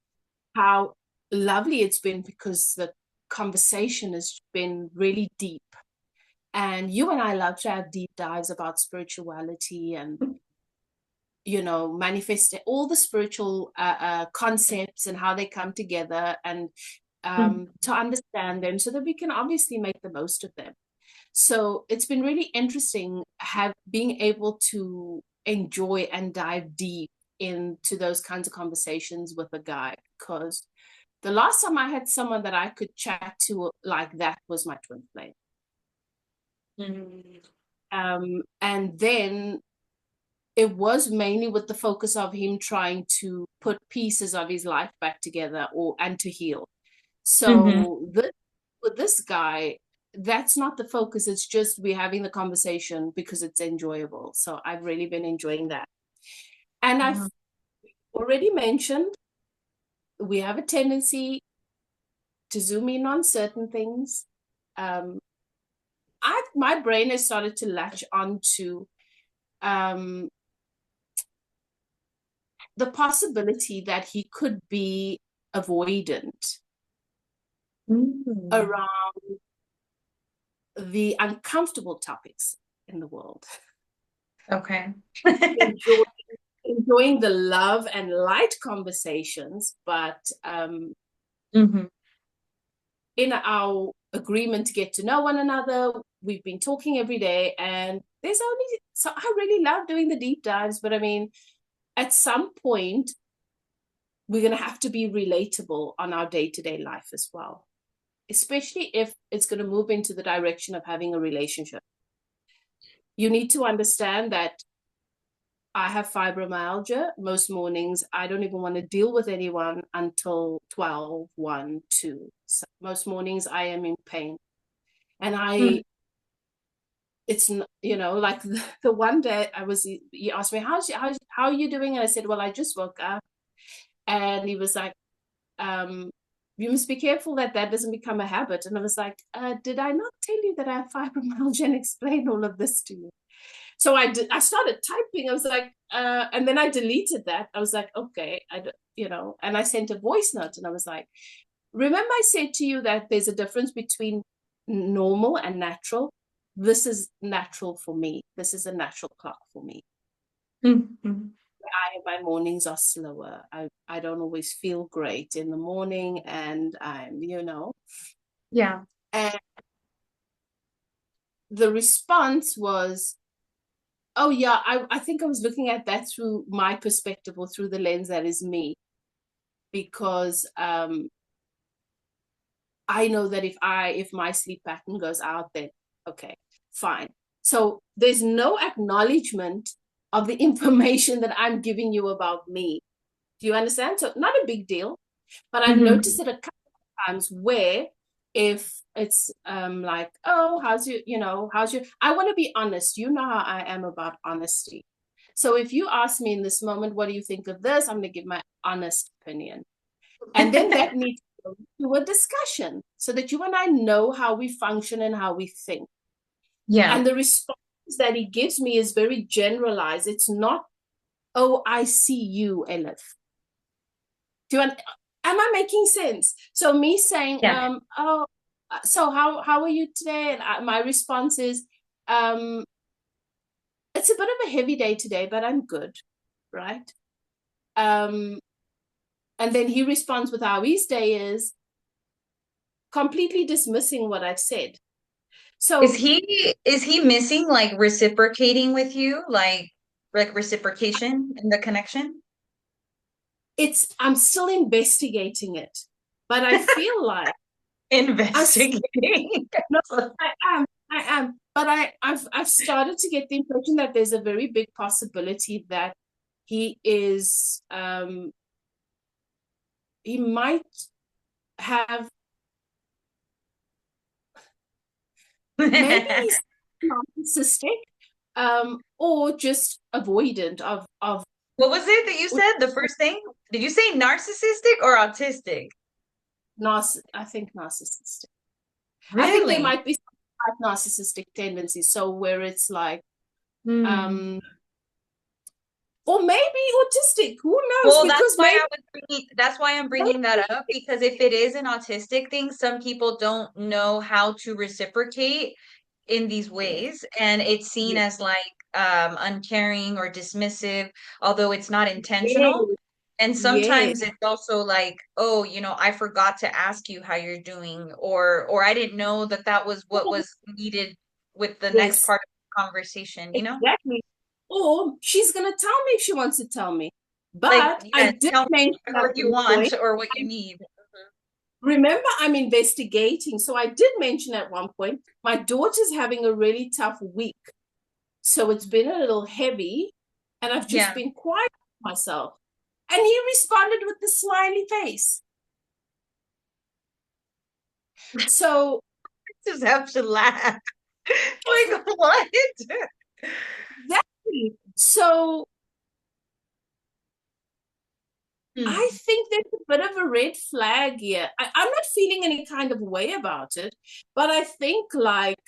Speaker 2: how lovely it's been because the conversation has been really deep. And you and I love to have deep dives about spirituality and, manifest all the spiritual concepts and how they come together, and to understand them so that we can obviously make the most of them. So it's been really interesting being able to enjoy and dive deep into those kinds of conversations with a guy, because the last time I had someone that I could chat to like that was my twin flame.
Speaker 1: Mm.
Speaker 2: And then it was mainly with the focus of him trying to put pieces of his life back together and to heal.
Speaker 1: Mm-hmm.
Speaker 2: So with this guy, that's not the focus. It's just we're having the conversation because it's enjoyable. So I've really been enjoying that. And I've already mentioned we have a tendency to zoom in on certain things. My brain has started to latch onto the possibility that he could be avoidant
Speaker 1: Mm.
Speaker 2: around the uncomfortable topics in the world.
Speaker 1: Okay.
Speaker 2: Enjoy, enjoying the love and light conversations, but
Speaker 1: Mm-hmm.
Speaker 2: in our agreement to get to know one another, we've been talking every day, and so I really love doing the deep dives, but I mean, at some point, we're going to have to be relatable on our day-to-day life as well, especially if it's going to move into the direction of having a relationship. You need to understand that I have fibromyalgia. Most mornings, I don't even want to deal with anyone until 12, 1, 2. So most mornings, I am in pain. And it's, like the one day he asked me, how are you doing? And I said, well, I just woke up. And he was like, you must be careful that doesn't become a habit. And I was like, did I not tell you that I have fibromyalgia and explain all of this to you? So I started typing. I was like, and then I deleted that. I was like, okay, and I sent a voice note, and I was like, remember I said to you that there's a difference between normal and natural. This is natural for me. This is a natural clock for me.
Speaker 1: Mm-hmm.
Speaker 2: My mornings are slower. I don't always feel great in the morning, and
Speaker 1: Yeah.
Speaker 2: and the response was, oh yeah, I think I was looking at that through my perspective, or through the lens that is me, because I know that if my sleep pattern goes out, then okay, fine. So there's no acknowledgement of the information that I'm giving you about me. Do you understand? So not a big deal, but I've
Speaker 1: Mm-hmm.
Speaker 2: noticed it a couple of times where if it's like, oh, how's your, I want to be honest. You know how I am about honesty. So if you ask me in this moment, what do you think of this? I'm going to give my honest opinion. And then that needs to go to a discussion so that you and I know how we function and how we think.
Speaker 1: Yeah.
Speaker 2: And the response that he gives me is very generalized. It's not, oh, I see you, Elif. Am I making sense? So me saying,
Speaker 1: Yeah.
Speaker 2: oh, so how are you today? And my response is, it's a bit of a heavy day today, but I'm good, right? And then he responds with how his day is, completely dismissing what I've said.
Speaker 1: Is
Speaker 2: So
Speaker 1: he missing like reciprocating with you, like reciprocation in the connection?
Speaker 2: I'm still investigating it, but I feel like I
Speaker 1: Investigating.
Speaker 2: no, I am, but I've started to get the impression that there's a very big possibility that he is he might have, maybe he's narcissistic, or just avoidant of
Speaker 1: What was it that you said? The first thing? Did you say narcissistic or autistic?
Speaker 2: I think narcissistic. I think there
Speaker 1: Really?
Speaker 2: might be some like narcissistic tendencies. So where it's like,
Speaker 1: Hmm.
Speaker 2: um, or maybe autistic. Who knows?
Speaker 1: Well,
Speaker 2: Because maybe
Speaker 1: that's why I'm bringing that up because if it is an autistic thing, some people don't know how to reciprocate in these
Speaker 2: yes,
Speaker 1: ways, and it's seen
Speaker 2: yes,
Speaker 1: as like uncaring or dismissive, although it's not intentional.
Speaker 2: yes,
Speaker 1: And
Speaker 2: yes.
Speaker 1: sometimes it's also like, oh, I forgot to ask you how you're doing, or I didn't know that that was what was needed with the next
Speaker 2: Yes,
Speaker 1: part of the conversation, you know?
Speaker 2: exactly. Or she's gonna tell me if she wants to tell me.
Speaker 1: Like,
Speaker 2: But I
Speaker 1: yeah,
Speaker 2: did
Speaker 1: tell me
Speaker 2: mention at
Speaker 1: what you
Speaker 2: one
Speaker 1: want
Speaker 2: point,
Speaker 1: or what you need.
Speaker 2: remember I'm investigating. So I did mention at one point, my daughter's having a really tough week. So it's been a little heavy, and I've just
Speaker 1: Yeah,
Speaker 2: been quiet myself. And he responded with the smiley face. So
Speaker 1: just have to laugh. Like, what?
Speaker 2: exactly. So I
Speaker 1: Hmm.
Speaker 2: think there's a bit of a red flag here. I'm not feeling any kind of way about it, but I think like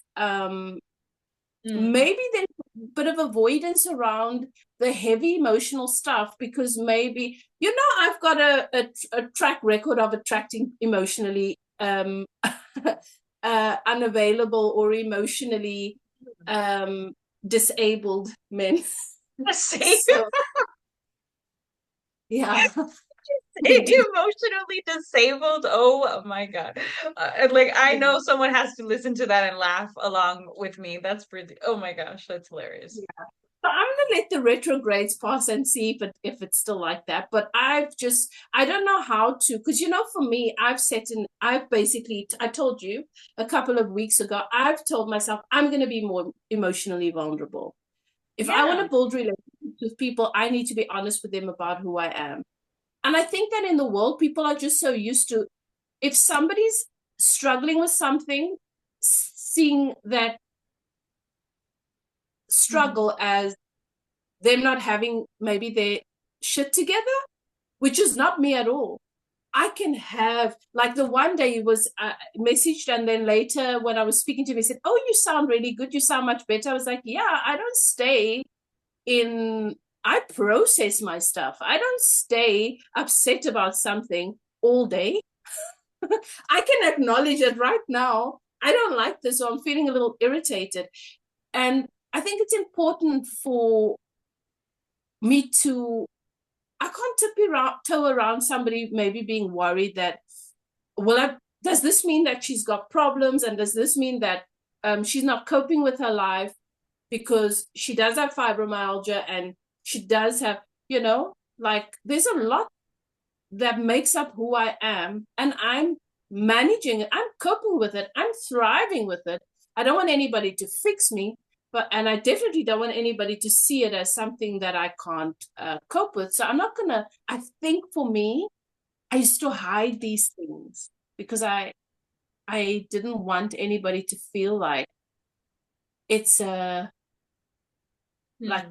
Speaker 1: Hmm.
Speaker 2: maybe there's a bit of avoidance around the heavy emotional stuff because maybe I've got a track record of attracting emotionally unavailable or emotionally um disabled men.
Speaker 1: Say
Speaker 2: So yeah. they do.
Speaker 1: emotionally disabled. Oh my God. Like, I
Speaker 2: Yeah.
Speaker 1: know someone has to listen to that and laugh along with me. That's pretty, oh my gosh, that's hilarious.
Speaker 2: So I'm gonna let the retrogrades pass and see if it's still like that. But I don't know how to, because for me, I've basically I told you a couple of weeks ago, I've told myself I'm gonna be more emotionally vulnerable. If I want
Speaker 1: Yeah.
Speaker 2: to build relationships with people, I need to be honest with them about who I am. And I think that in the world, people are just so used to if somebody's struggling with something, seeing that
Speaker 1: Mhm.
Speaker 2: struggle as them not having maybe their shit together, which is not me at all. I can have like the one day he was messaged, and then later when I was speaking to him, he said, "Oh, you sound really good. You sound much better." I was like, "Yeah, I don't stay in. I process my stuff. I don't stay upset about something all day. I can acknowledge it right now. I don't like this, so I'm feeling a little irritated." And I think it's important for me to I can't tiptoe around somebody maybe being worried that, does this mean that she's got problems? And does this mean that she's not coping with her life because she does have fibromyalgia and she does have, like there's a lot that makes up who I am. And I'm managing it. I'm coping with it. I'm thriving with it. I don't want anybody to fix me, and I definitely don't want anybody to see it as something that I can't cope with. So I'm not gonna. I think for me, I used to hide these things because I didn't want anybody to feel like it's a like
Speaker 1: Hmm.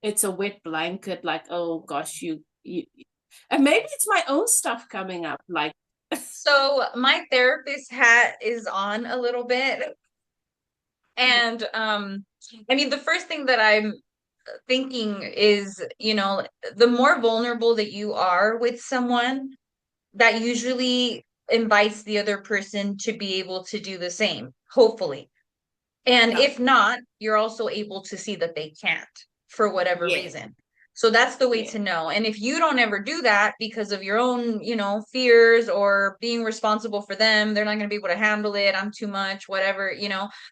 Speaker 2: it's a wet blanket. Like, oh gosh, you, and maybe it's my own stuff coming up. Like,
Speaker 1: So my therapist hat is on a little bit. And I mean, the first thing that I'm thinking is, the more vulnerable that you are with someone, that usually invites the other person to be able to do the same, hopefully. And
Speaker 2: yeah,
Speaker 1: if not, you're also able to see that they can't for whatever
Speaker 2: yeah,
Speaker 1: reason. So that's the way
Speaker 2: yeah,
Speaker 1: to know. And if you don't ever do that because of your own, fears or being responsible for them, they're not going to be able to handle it. I'm too much, whatever,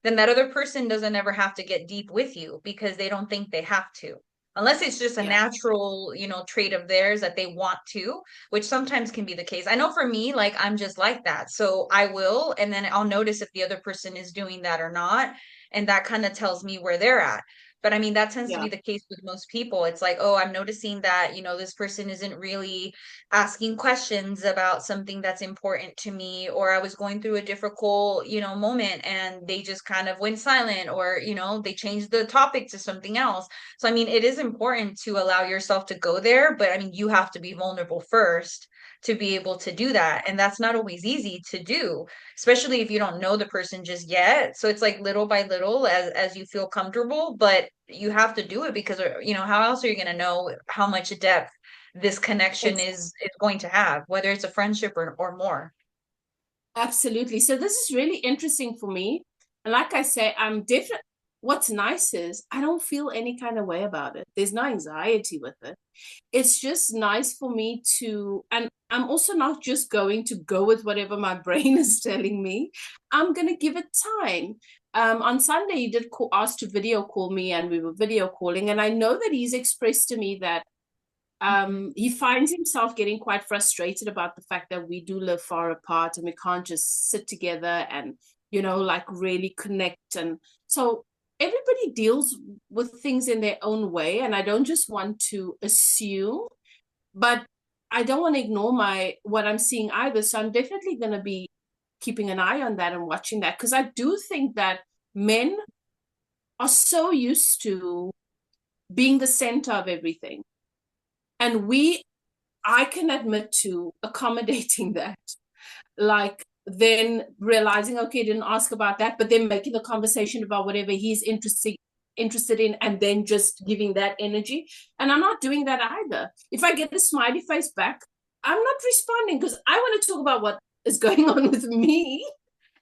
Speaker 1: then that other person doesn't ever have to get deep with you because they don't think they have to. Unless it's just a
Speaker 2: yeah,
Speaker 1: natural, trait of theirs that they want to, which sometimes can be the case. I know for me, like I'm just like that. So I will, and then I'll notice if the other person is doing that or not, and that kind of tells me where they're at. But I mean, that tends to
Speaker 2: yeah,
Speaker 1: be the case with most people. It's like, oh, I'm noticing that, this person isn't really asking questions about something that's important to me, or I was going through a difficult, moment and they just kind of went silent, or, they changed the topic to something else. So, I mean, it is important to allow yourself to go there, but I mean, you have to be vulnerable first to be able to do that. And that's not always easy to do, especially if you don't know the person just yet. So it's like little by little as you feel comfortable, but you have to do it because how else are you going to know how much depth this connection is going to have, whether it's a friendship or more.
Speaker 2: Absolutely. So this is really interesting for me. And like I say, I'm different. What's nice is I don't feel any kind of way about it. There's no anxiety with it. It's just nice for me to, and I'm also not just going to go with whatever my brain is telling me. I'm going to give it time. On Sunday, he did ask to video call me, and we were video calling. And I know that he's expressed to me that he finds himself getting quite frustrated about the fact that we do live far apart and we can't just sit together and, like really connect. And so everybody deals with things in their own way. And I don't just want to assume, but I don't want to ignore what I'm seeing either. So I'm definitely going to be keeping an eye on that and watching that, because I do think that men are so used to being the center of everything. And I can admit to accommodating that. Like then realizing, okay, didn't ask about that, but then making a conversation about whatever he's interested in, and then just giving that energy. And I'm not doing that either. If I get a smiley face back, I'm not responding because I want to talk about what is going on with me.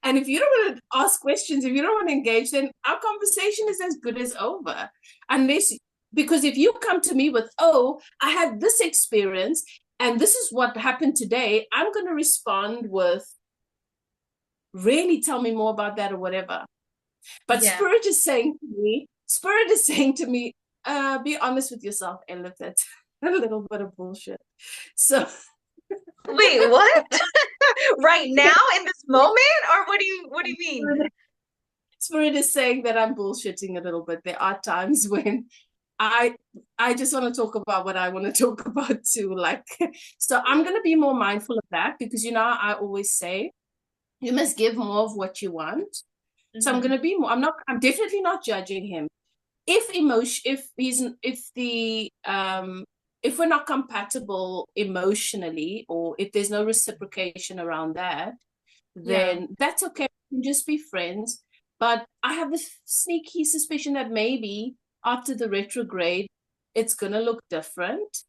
Speaker 2: And if you don't want to ask questions, if you don't want to engage, then our conversation is as good as over. Unless, because if you come to me with, oh, I had this experience and this is what happened today, I'm going to respond with, really tell me more about that or whatever. But
Speaker 1: Yeah.
Speaker 2: Spirit is saying to me, be honest with yourself, Elif, that's a little bit of bullshit. So
Speaker 1: Wait, what? Right now in this moment? Or what do you mean?
Speaker 2: Spirit is saying that I'm bullshitting a little bit. There are times when I I just want to talk about what I want to talk about too. Like, so I'm gonna be more mindful of that, because I always say you must give more of what you want. So I'm
Speaker 1: Hmm.
Speaker 2: gonna be more. I'm definitely not judging him. If we're not compatible emotionally, or if there's no reciprocation around that,
Speaker 1: Yeah.
Speaker 2: then that's okay. We can just be friends. But I have a sneaky suspicion that maybe after the retrograde, it's going to look different.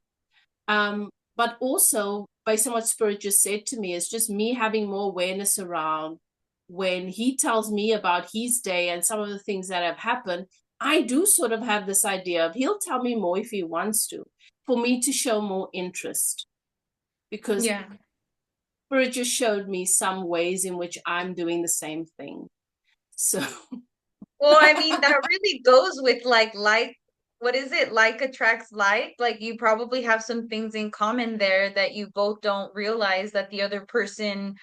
Speaker 2: But also, based on what Spirit just said to me, it's just me having more awareness around when he tells me about his day and some of the things that have happened. I do sort of have this idea of he'll tell me more if he wants to, for me to show more interest, because
Speaker 1: Yeah.
Speaker 2: Spirit just showed me some ways in which I'm doing the same thing. So,
Speaker 1: Well, I mean, that really goes with what is it? Like attracts like. Like you probably have some things in common there that you both don't realize that the other person,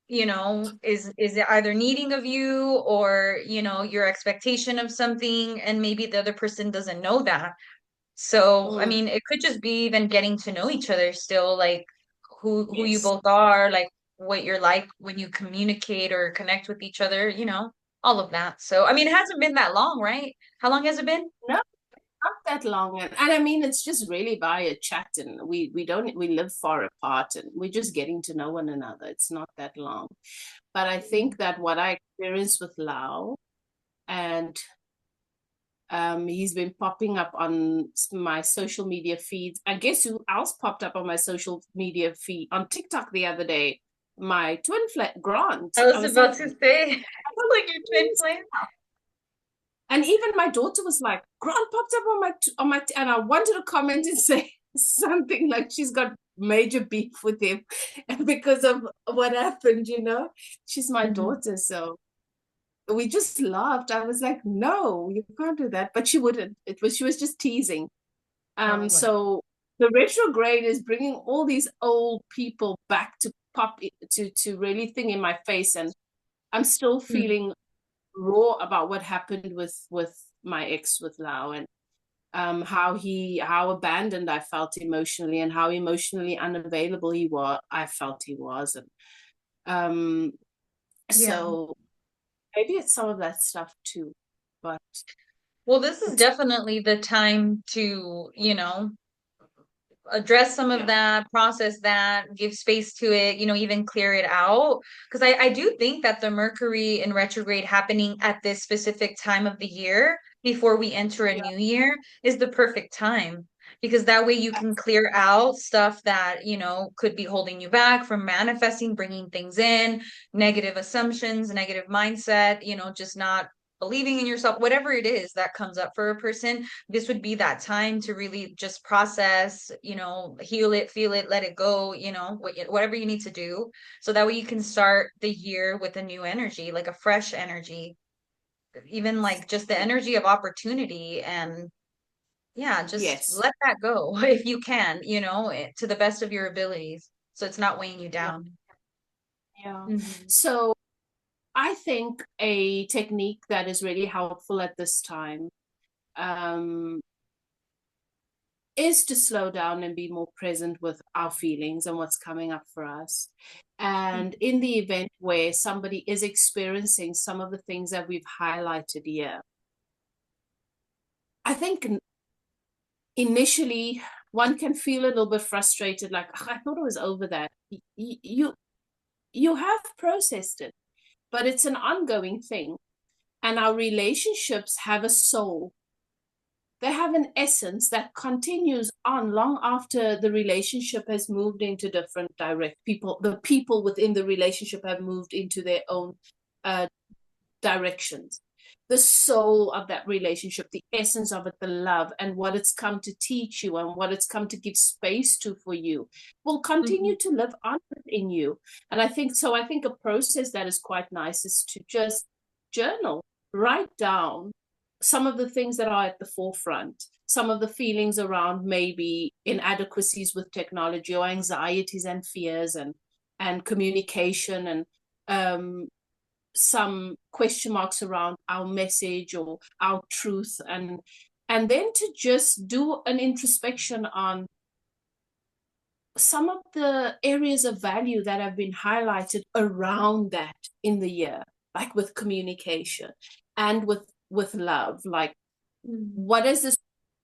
Speaker 1: is either needing of you or, your expectation of something, and maybe the other person doesn't know that. So, I
Speaker 2: mm,
Speaker 1: mean, it could just be even getting to know each other still, like who you
Speaker 2: yes.
Speaker 1: both are, like what you're like when you communicate or connect with each other, all of that. So, I mean, it hasn't been that long, right? How long has it been?
Speaker 2: No, not that long. And I mean, it's just really by a chat, and we live far apart, and we're just getting to know one another. It's not that long. But I think that what I experienced with Lau, and he's been popping up on my social media feeds. I guess who else popped up on my social media feed on TikTok the other day? My twin flat Grant.
Speaker 1: I
Speaker 2: I
Speaker 1: was
Speaker 2: was
Speaker 1: about
Speaker 2: like,
Speaker 1: to say, like your twin flame.
Speaker 2: and even my daughter was like, Grant popped up on my, and I wanted to comment and say something like she's got major beef with him because of what happened. She's my
Speaker 1: Mhm.
Speaker 2: daughter, so we just laughed. I was like, no, you can't do that. But she wouldn't. She was just teasing.
Speaker 1: Oh, well.
Speaker 2: So the retrograde is bringing all these old people back to to really thing in my face, and I'm still
Speaker 1: Mm.
Speaker 2: feeling raw about what happened with my ex, with Lau, and how abandoned I felt emotionally, and how emotionally unavailable I felt he was. And um
Speaker 1: Yeah.
Speaker 2: so maybe it's some of that stuff too, but
Speaker 1: Well, this is
Speaker 2: it's
Speaker 1: definitely the time to, address some of
Speaker 2: Yeah.
Speaker 1: that, process that, give space to it, even clear it out. Because I do think that the Mercury in retrograde happening at this specific time of the year before we enter a
Speaker 2: Yeah.
Speaker 1: new year is the perfect time. Because that way you can clear out stuff that, could be holding you back from manifesting, bringing things in, negative assumptions, negative mindset, just not believing in yourself, whatever it is that comes up for a person. This would be that time to really just process, heal it, feel it, let it go, whatever you need to do. So that way you can start the year with a new energy, like a fresh energy, even like just the energy of opportunity. And yeah, just
Speaker 2: Yes.
Speaker 1: let that go if you can, to the best of your abilities. So it's not weighing you
Speaker 2: Yeah.
Speaker 1: down.
Speaker 2: Yeah.
Speaker 1: Hmm.
Speaker 2: So I think a technique that is really helpful at this time um, is to slow down and be more present with our feelings and what's coming up for us. And in the event where somebody is experiencing some of the things that we've highlighted here, I think initially one can feel a little bit frustrated, like, "Ugh, I thought it was over that." You have processed it, but it's an ongoing thing. And our relationships have a soul. They have an essence that continues on long after the relationship has moved into different direct people. The people within the relationship have moved into their own uh, directions. The soul of that relationship, the essence of it, the love, and what it's come to teach you and what it's come to give space to for you will
Speaker 1: Hmm.
Speaker 2: continue to live on in you. And I think so. I think a process that is quite nice is to just journal, write down some of the things that are at the forefront, some of the feelings around maybe inadequacies with technology or anxieties and fears and communication and some question marks around our message or our truth, and then to just do an introspection on some of the areas of value that have been highlighted around that in the year, like with communication and with love, like
Speaker 1: Hmm.
Speaker 2: what does this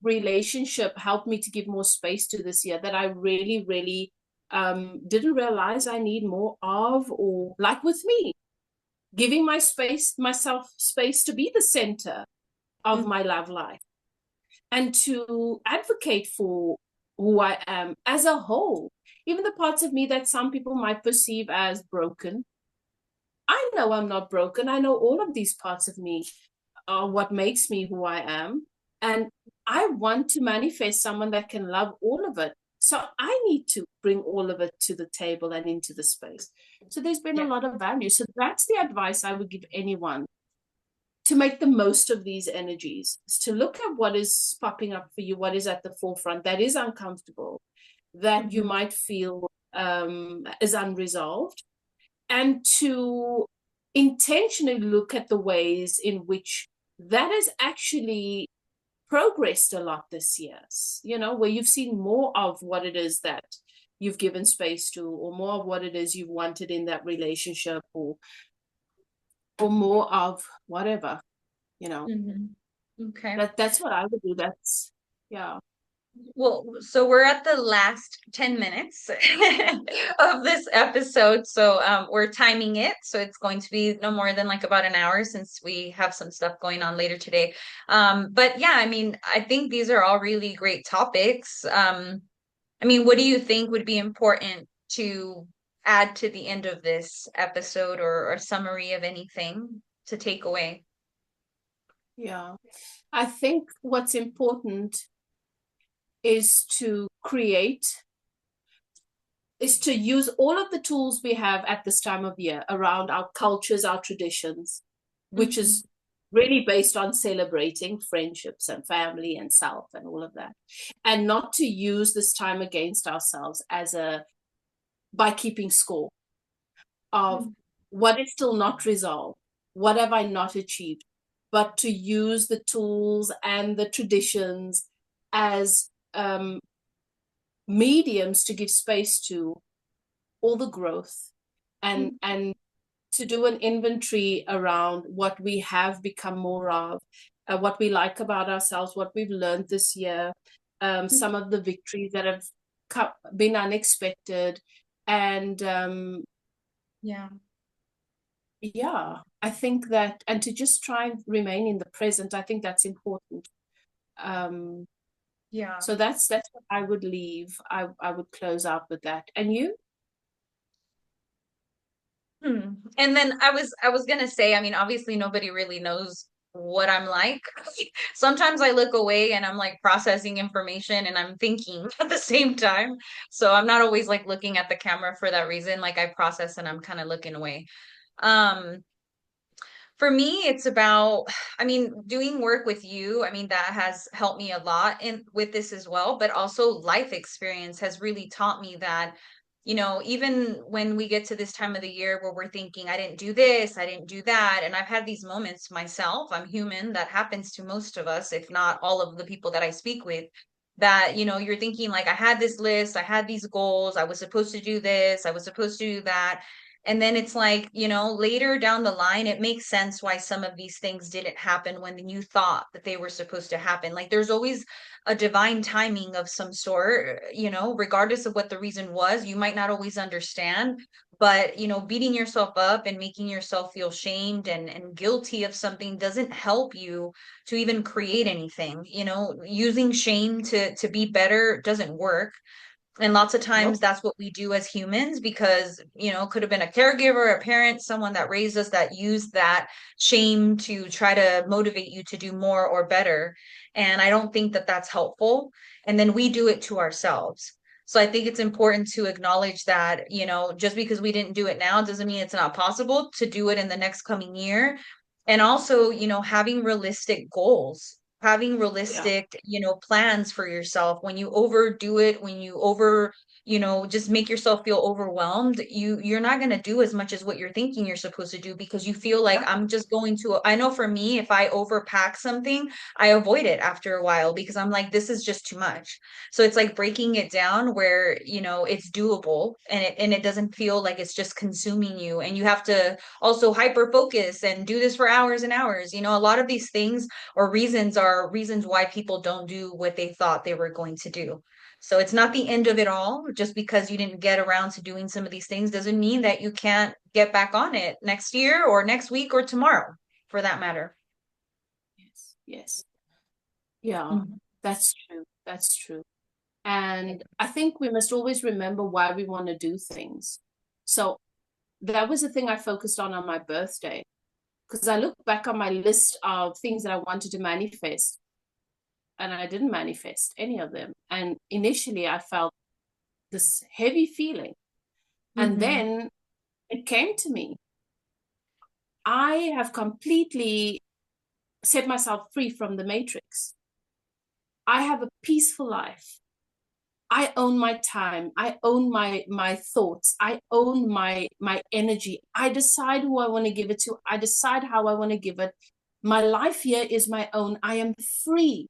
Speaker 2: relationship help me to give more space to this year that I really really didn't realize I need more of, or like with me giving myself space to be the center of my love life and to advocate for who I am as a whole, even the parts of me that some people might perceive as broken. I know I'm not broken. I know all of these parts of me are what makes me who I am. And I want to manifest someone that can love all of it. So I need to bring all of it to the table and into the space. So there's been a
Speaker 1: Yeah.
Speaker 2: lot of value. So that's the advice I would give anyone to make the most of these energies, is to look at what is popping up for you, what is at the forefront that is uncomfortable, that you
Speaker 1: Hmm.
Speaker 2: might feel is unresolved, and to intentionally look at the ways in which that has actually progressed a lot this year, where you've seen more of what it is that you've given space to, or more of what it is you've wanted in that relationship, or more of whatever, you know.
Speaker 1: Hmm. Okay.
Speaker 2: That's what I would do. That's yeah.
Speaker 1: Well, so we're at the last 10 minutes of this episode. So we're timing it. So it's going to be no more than like about an hour since we have some stuff going on later today. But yeah, I mean, I think these are all really great topics. I mean, what do you think would be important to add to the end of this episode, or summary of anything to take away?
Speaker 2: Yeah. I think what's important is to create, is to use all of the tools we have at this time of year around our cultures, our traditions, which
Speaker 1: Hmm.
Speaker 2: is really based on celebrating friendships and family and self and all of that. And not to use this time against ourselves as a by keeping score of what is still not resolved, what have I not achieved, but to use the tools and the traditions as mediums to give space to all the growth, and to do an inventory around what we have become more of, what we like about ourselves, what we've learned this year, some of the victories that have been unexpected. And
Speaker 1: Yeah.
Speaker 2: yeah, I think that, and to just try and remain in the present, I think that's important. Um,
Speaker 1: Yeah.
Speaker 2: so that's what I would leave. I would close out with that. And you?
Speaker 1: And then I was gonna say, I mean, obviously nobody really knows what I'm like. Sometimes I look away and I'm like processing information and I'm thinking at the same time. So I'm not always like looking at the camera for that reason. Like I process and I'm kind of looking away. Um, for me, it's about, I mean, doing work with you. I mean, that has helped me a lot in with this as well, but also life experience has really taught me that, even when we get to this time of the year where we're thinking, I didn't do this, I didn't do that, and I've had these moments myself. I'm human. That happens to most of us, if not all of the people that I speak with. That, you're thinking like, I had this list, I had these goals, I was supposed to do this, I was supposed to do that, and then it's like, later down the line, it makes sense why some of these things didn't happen when you thought that they were supposed to happen. Like there's always a divine timing of some sort, regardless of what the reason was. You might not always understand, but, beating yourself up and making yourself feel shamed and guilty of something doesn't help you to even create anything. Using shame to be better doesn't work. And lots of times
Speaker 2: Nope.
Speaker 1: that's what we do as humans because, it could have been a caregiver, a parent, someone that raised us that used that shame to try to motivate you to do more or better. And I don't think that that's helpful. And then we do it to ourselves. So I think it's important to acknowledge that, just because we didn't do it now doesn't mean it's not possible to do it in the next coming year. And also, having realistic goals, having
Speaker 2: Yeah.
Speaker 1: realistic, plans for yourself. When you overdo it, when you just make yourself feel overwhelmed, you're not going to do as much as what you're thinking you're supposed to do because you feel like
Speaker 2: Exactly.
Speaker 1: I'm just going to, I know for me, if I overpack something, I avoid it after a while because I'm like, this is just too much. So it's like breaking it down where, it's doable and it doesn't feel like it's just consuming you, and you have to also hyper focus and do this for hours and hours. A lot of these things or reasons are reasons why people don't do what they thought they were going to do. So it's not the end of it all. Just because you didn't get around to doing some of these things doesn't mean that you can't get back on it next year or next week or tomorrow, for that matter.
Speaker 2: Yes. Yes. Yeah,
Speaker 1: Mhm.
Speaker 2: that's true. That's true. And I think we must always remember why we want to do things. So that was the thing I focused on my birthday, because I look back on my list of things that I wanted to manifest, and I didn't manifest any of them. And initially, I felt this heavy feeling. And
Speaker 1: Mhm.
Speaker 2: then it came to me. I have completely set myself free from the matrix. I have a peaceful life. I own my time. I own my thoughts. I own my energy. I decide who I want to give it to. I decide how I want to give it. My life here is my own. I am free.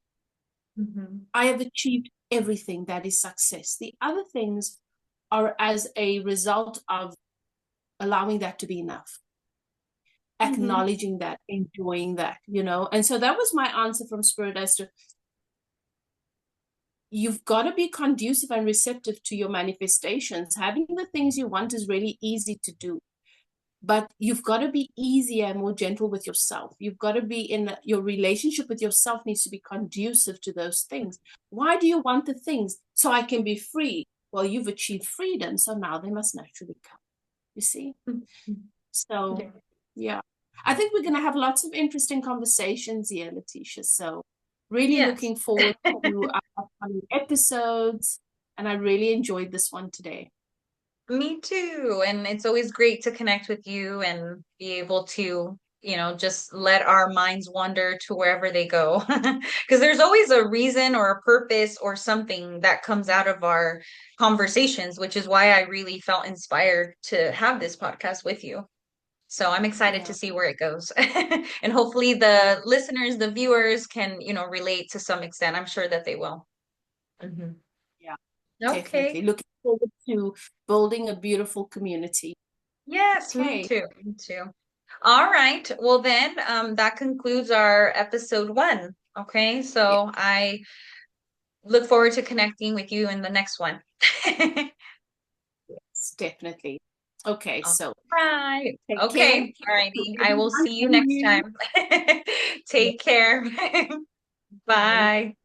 Speaker 1: Mhm.
Speaker 2: I have achieved everything that is success. The other things are as a result of allowing that to be enough,
Speaker 1: Mhm.
Speaker 2: acknowledging that, enjoying that. And so that was my answer from Spirit as to you've got to be conducive and receptive to your manifestations. Having the things you want is really easy to do, but you've got to be easier and more gentle with yourself. You've got to be in your relationship with yourself needs to be conducive to those things. Why do you want the things? So I can be free. Well, you've achieved freedom, so now they must naturally come. You see?
Speaker 1: Mhm.
Speaker 2: So,
Speaker 1: Yeah.
Speaker 2: yeah. I think we're going to have lots of interesting conversations here, Leticia. So, really
Speaker 1: Yes.
Speaker 2: looking forward to our upcoming episodes. And I really enjoyed this one today.
Speaker 1: Me too. And it's always great to connect with you and be able to, just let our minds wander to wherever they go. Because there's always a reason or a purpose or something that comes out of our conversations, which is why I really felt inspired to have this podcast with you. So I'm excited to
Speaker 2: Yeah.
Speaker 1: see where it goes. And hopefully
Speaker 2: Yeah.
Speaker 1: the listeners, the viewers can, relate to some extent. I'm sure that they will. Mhm.
Speaker 2: Yeah.
Speaker 1: Okay.
Speaker 2: Definitely. Looking forward to building a beautiful community.
Speaker 1: Yes, me
Speaker 2: Okay.
Speaker 1: too. Me too. All right. Well, then, that concludes our episode 1. Okay.
Speaker 2: Yeah.
Speaker 1: So I look forward to connecting with you in the next one.
Speaker 2: Yes, definitely. Okay,
Speaker 1: All
Speaker 2: so
Speaker 1: right.
Speaker 2: take care.
Speaker 1: Okay. All righty. I will
Speaker 2: Everyone
Speaker 1: see you
Speaker 2: and
Speaker 1: next
Speaker 2: you.
Speaker 1: time. Take care.
Speaker 2: Bye.
Speaker 1: Bye.